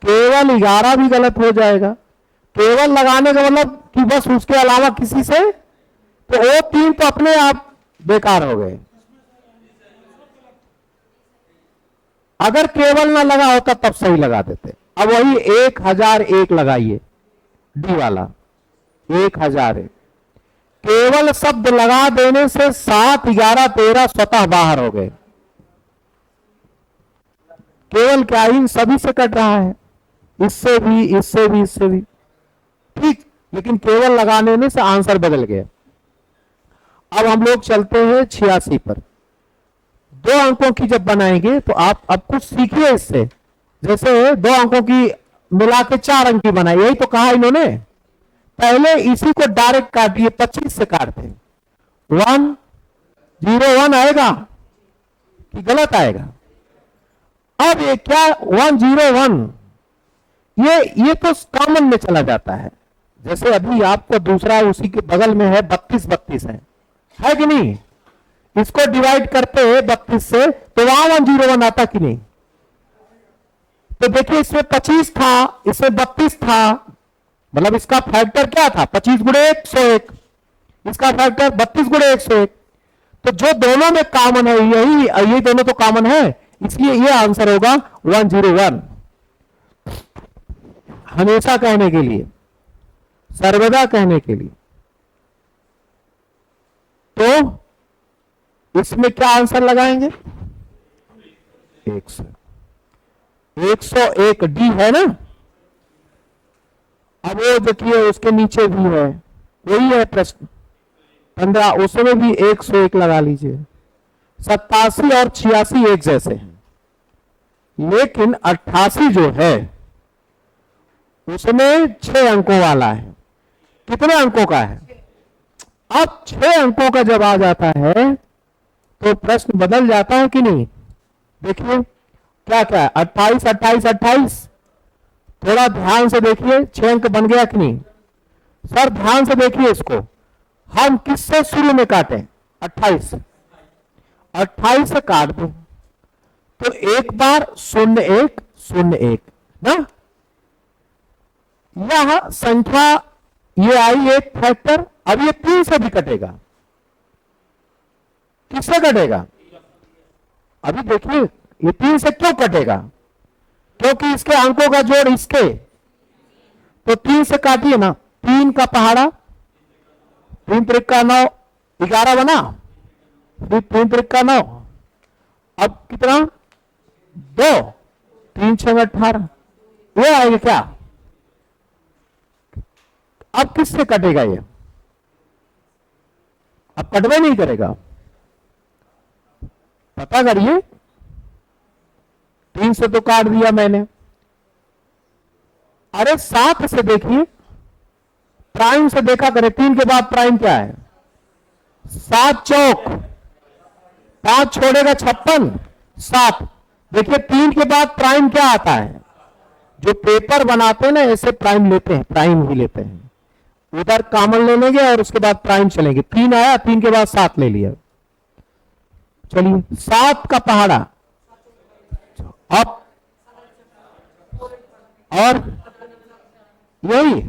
केवल 11 भी गलत हो जाएगा। केवल लगाने का मतलब कि बस उसके अलावा किसी से, तो वो 3 तो अपने आप बेकार हो गए। अगर केवल ना लगा होता तब सही लगा देते। अब वही 1001 लगाइए, डी वाला 1001, केवल शब्द लगा देने से 7 11 13 स्वतः बाहर हो गए। केवल क्या इन सभी से कट रहा है, इससे भी, इससे भी, इससे भी, ठीक, लेकिन केवल लगाने में से आंसर बदल गया। अब हम लोग चलते हैं 86 पर। 2 अंकों की जब बनाएंगे तो आप अब कुछ सीखिए इससे। जैसे 2 अंकों की मिला के 4 अंक की बनाई, यही तो कहा इन्होंने। पहले इसी को डायरेक्ट काट दिए, 25 से काटते हैं। 1 0 1 आएगा कि गलत आएगा? अब ये क्या 1 0 1, ये तो कॉमन में चला जाता है। जैसे अभी आपको दूसरा उसी के बगल में है 32 32 है कि नहीं? इसको डिवाइड करते हैं 32 से तो वहां 101 आता कि नहीं? तो देखिए इसमें 25 था, इसमें 32 था, मतलब इसका फैक्टर क्या था? 25 गुणे 101, इसका फैक्टर 32 गुणे 101। तो जो दोनों में कॉमन है यही दोनों तो कॉमन है, इसलिए ये आंसर होगा 101। हमेशा कहने के लिए, सर्वदा कहने के लिए। तो इसमें क्या आंसर लगाएंगे? 101 डी है ना। अब वो जो किए उसके नीचे भी है, वही है प्रश्न 15, उसमें भी 101 लगा लीजिए। 87 और 86 एक जैसे हैं, लेकिन 88 जो है उसमें 6 अंकों वाला है। कितने अंकों का है? अब 6 अंकों का जब आ जाता है तो प्रश्न बदल जाता है कि नहीं? देखिए क्या क्या है, 28 28 28। थोड़ा ध्यान से देखिए, 6 अंक बन गया कि नहीं? सर ध्यान से देखिए इसको, हम किससे शुरू में काटें? 28 28 से काट दो तो एक बार 01 01 ना। यह संख्या ये आई एक फैक्टर। अब ये 3 से भी कटेगा। किससे कटेगा? अभी देखिए ये 3 से क्यों कटेगा? क्योंकि इसके अंकों का जोड़ इसके, तो 3 से काटिए ना। 3 का पहाड़ा, 3 त्रिका 9, 11 बना, फिर 3 त्रिका 9, अब कितना? 2, 3 6 18, ये आएगा क्या? अब किससे कटेगा ये? अब कटवे नहीं करेगा, पता करिए। 3 से तो काट दिया मैंने। अरे 7 से देखिए, प्राइम से देखा करें। 3 के बाद प्राइम क्या है? 7 चौक 5 छोड़ेगा 56, 7। देखिए 3 के बाद प्राइम क्या आता है? जो पेपर बनाते हैं ना ऐसे प्राइम लेते हैं, प्राइम ही लेते हैं। उधर कॉमन ले लेंगे और उसके बाद प्राइम चलेंगे। 3 आया, 3 के बाद 7 ले लिया। चलिए 7 का पहाड़ा अब, और यही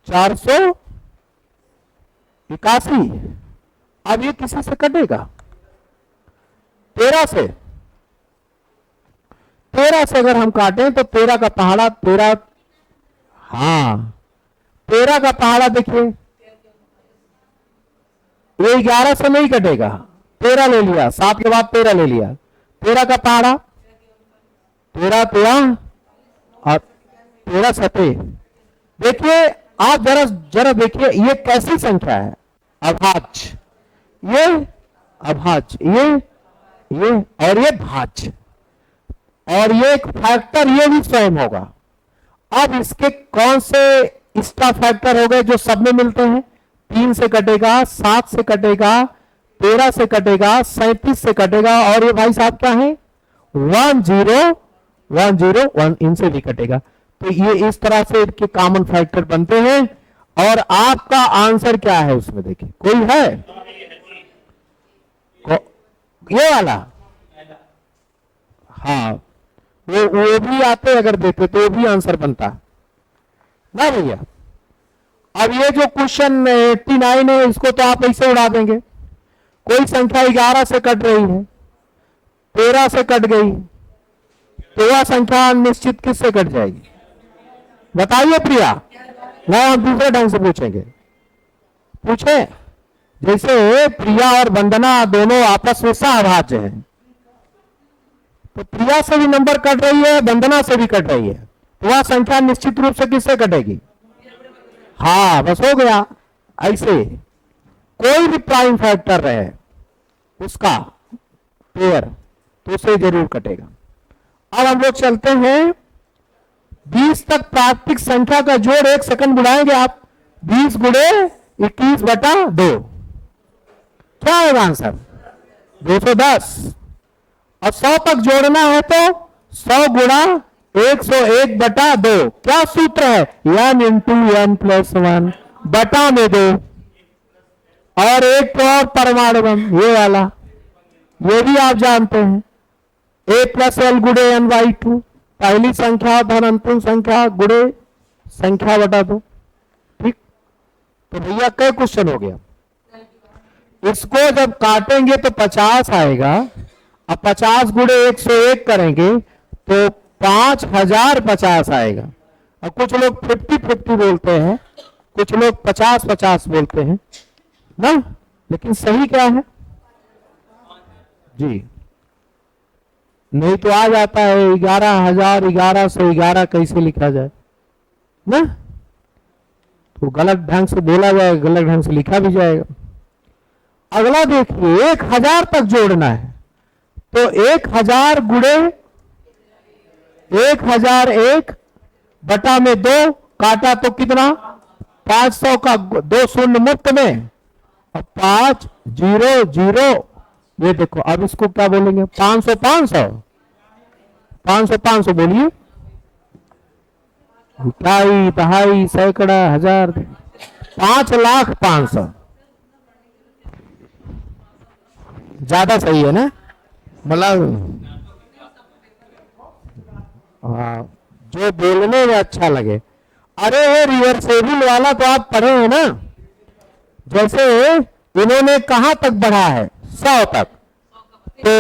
481। अब ये किसी से कटेगा? 13 से। 13 से अगर हम काटें तो 13 का पहाड़ा 13, हाँ 13 का पहाड़ा देखिए, ये 11 से नहीं कटेगा। 13 ले लिया, 7 के बाद 13 ले लिया। 13 का पहाड़ा 13 13 और 13 सते। देखिए आप जरा देखिए ये कैसी संख्या है? अभाज्य, ये अभाज्य, ये और ये भाज्य, और ये एक फैक्टर, ये भी स्वयं होगा। अब इसके कौन से इसका फैक्टर हो गए जो सब में मिलते हैं? 3 से कटेगा, 7 से कटेगा, 13 से कटेगा, 37 से कटेगा, और ये भाई साहब क्या है? 101 इनसे भी कटेगा। तो ये इस तरह से इनके कॉमन फैक्टर बनते हैं। और आपका आंसर क्या है उसमें? देखिए कोई है? ये वाला, हाँ वो भी आते अगर देते तो वो भी आंसर बनता ना भैया। अब ये जो क्वेश्चन 89 है इसको तो आप ऐसे उड़ा देंगे। कोई संख्या 11 से कट रही है, 13 से कट गई, तो वह संख्या निश्चित किससे कट जाएगी? बताइए प्रिया। ना हम दूसरे ढंग से पूछेंगे। पूछे जैसे प्रिया और वंदना दोनों आपस में सहभाज्य हैं, तो प्रिया से भी नंबर कट रही है, वंदना से भी कट रही है, तो वह संख्या निश्चित रूप से किससे कटेगी? हाँ बस हो गया। ऐसे कोई भी प्राइम फैक्टर रहे उसका पेयर तो उसे जरूर कटेगा। अब हम लोग चलते हैं 20 तक प्राकृतिक संख्या का जोड़ 1 सेकंड बुलाएंगे आप। 20 गुणे 21/2 क्या होगा आंसर? 210। और 100 तक जोड़ना है तो 100 गुणा 101/2। क्या सूत्र है? n × n + 1 बटा में 2। और एक तो और परमाणु बम, ये वाला, ये भी आप जानते हैं, a+l गुड़े n/2, पहली संख्या धन अंतिम संख्या गुड़े संख्या बटा 2। ठीक, तो भैया कई क्वेश्चन हो गया। इसको जब काटेंगे तो 50 आएगा, अब 50 गुड़े 101 करेंगे तो 5050 आएगा। और कुछ लोग 50-50 बोलते हैं, कुछ लोग 50-50 बोलते हैं ना, लेकिन सही क्या है जी? नहीं तो आ जाता है 11,000, 1111 कैसे लिखा जाए ना, तो गलत ढंग से बोला जाएगा, गलत ढंग से लिखा भी जाएगा। अगला देखिए, 1000 तक जोड़ना है तो 1000 गुड़े 1001 बटा में 2 काटा तो कितना, 500 का 2 शून्य मुक्त में, और 500, ये देखो। अब इसको क्या बोलेंगे, 500 500 बोलिए, इकाई दहाई सैकड़ा हजार, 5,05,000 ज्यादा सही है ना, मतलब हाँ, जो बोलने में अच्छा लगे। अरे रिवर्सेबल वाला तो आप पढ़े हैं ना, जैसे इन्होंने कहां तक बढ़ा है, 100 तक, तो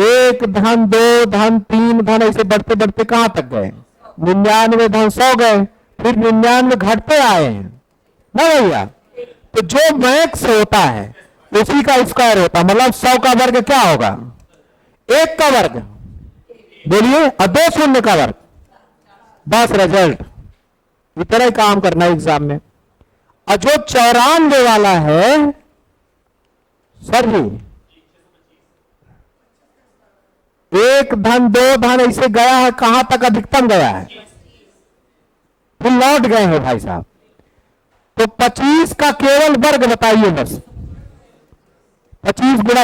1 धन 2 धन 3 धन ऐसे बढ़ते बढ़ते कहां तक गए, 99 धन 100 गए, फिर 99 घटते आए हैं ना भैया। तो जो मैक्स होता है उसी का स्क्वायर होता है, मतलब 100 का वर्ग क्या होगा, 1 का वर्ग बोलिए, और 2 शून्य का वर्ग, बस रिजल्ट। इतना ही काम करना है एग्जाम में। और जो 94 वाला है सर जी, 1 धन 2 धन ऐसे गया है, कहां तक अधिकतम गया है, फिर लौट गए हैं भाई साहब। तो 25 का केवल वर्ग बताइए बस, 25 गुणा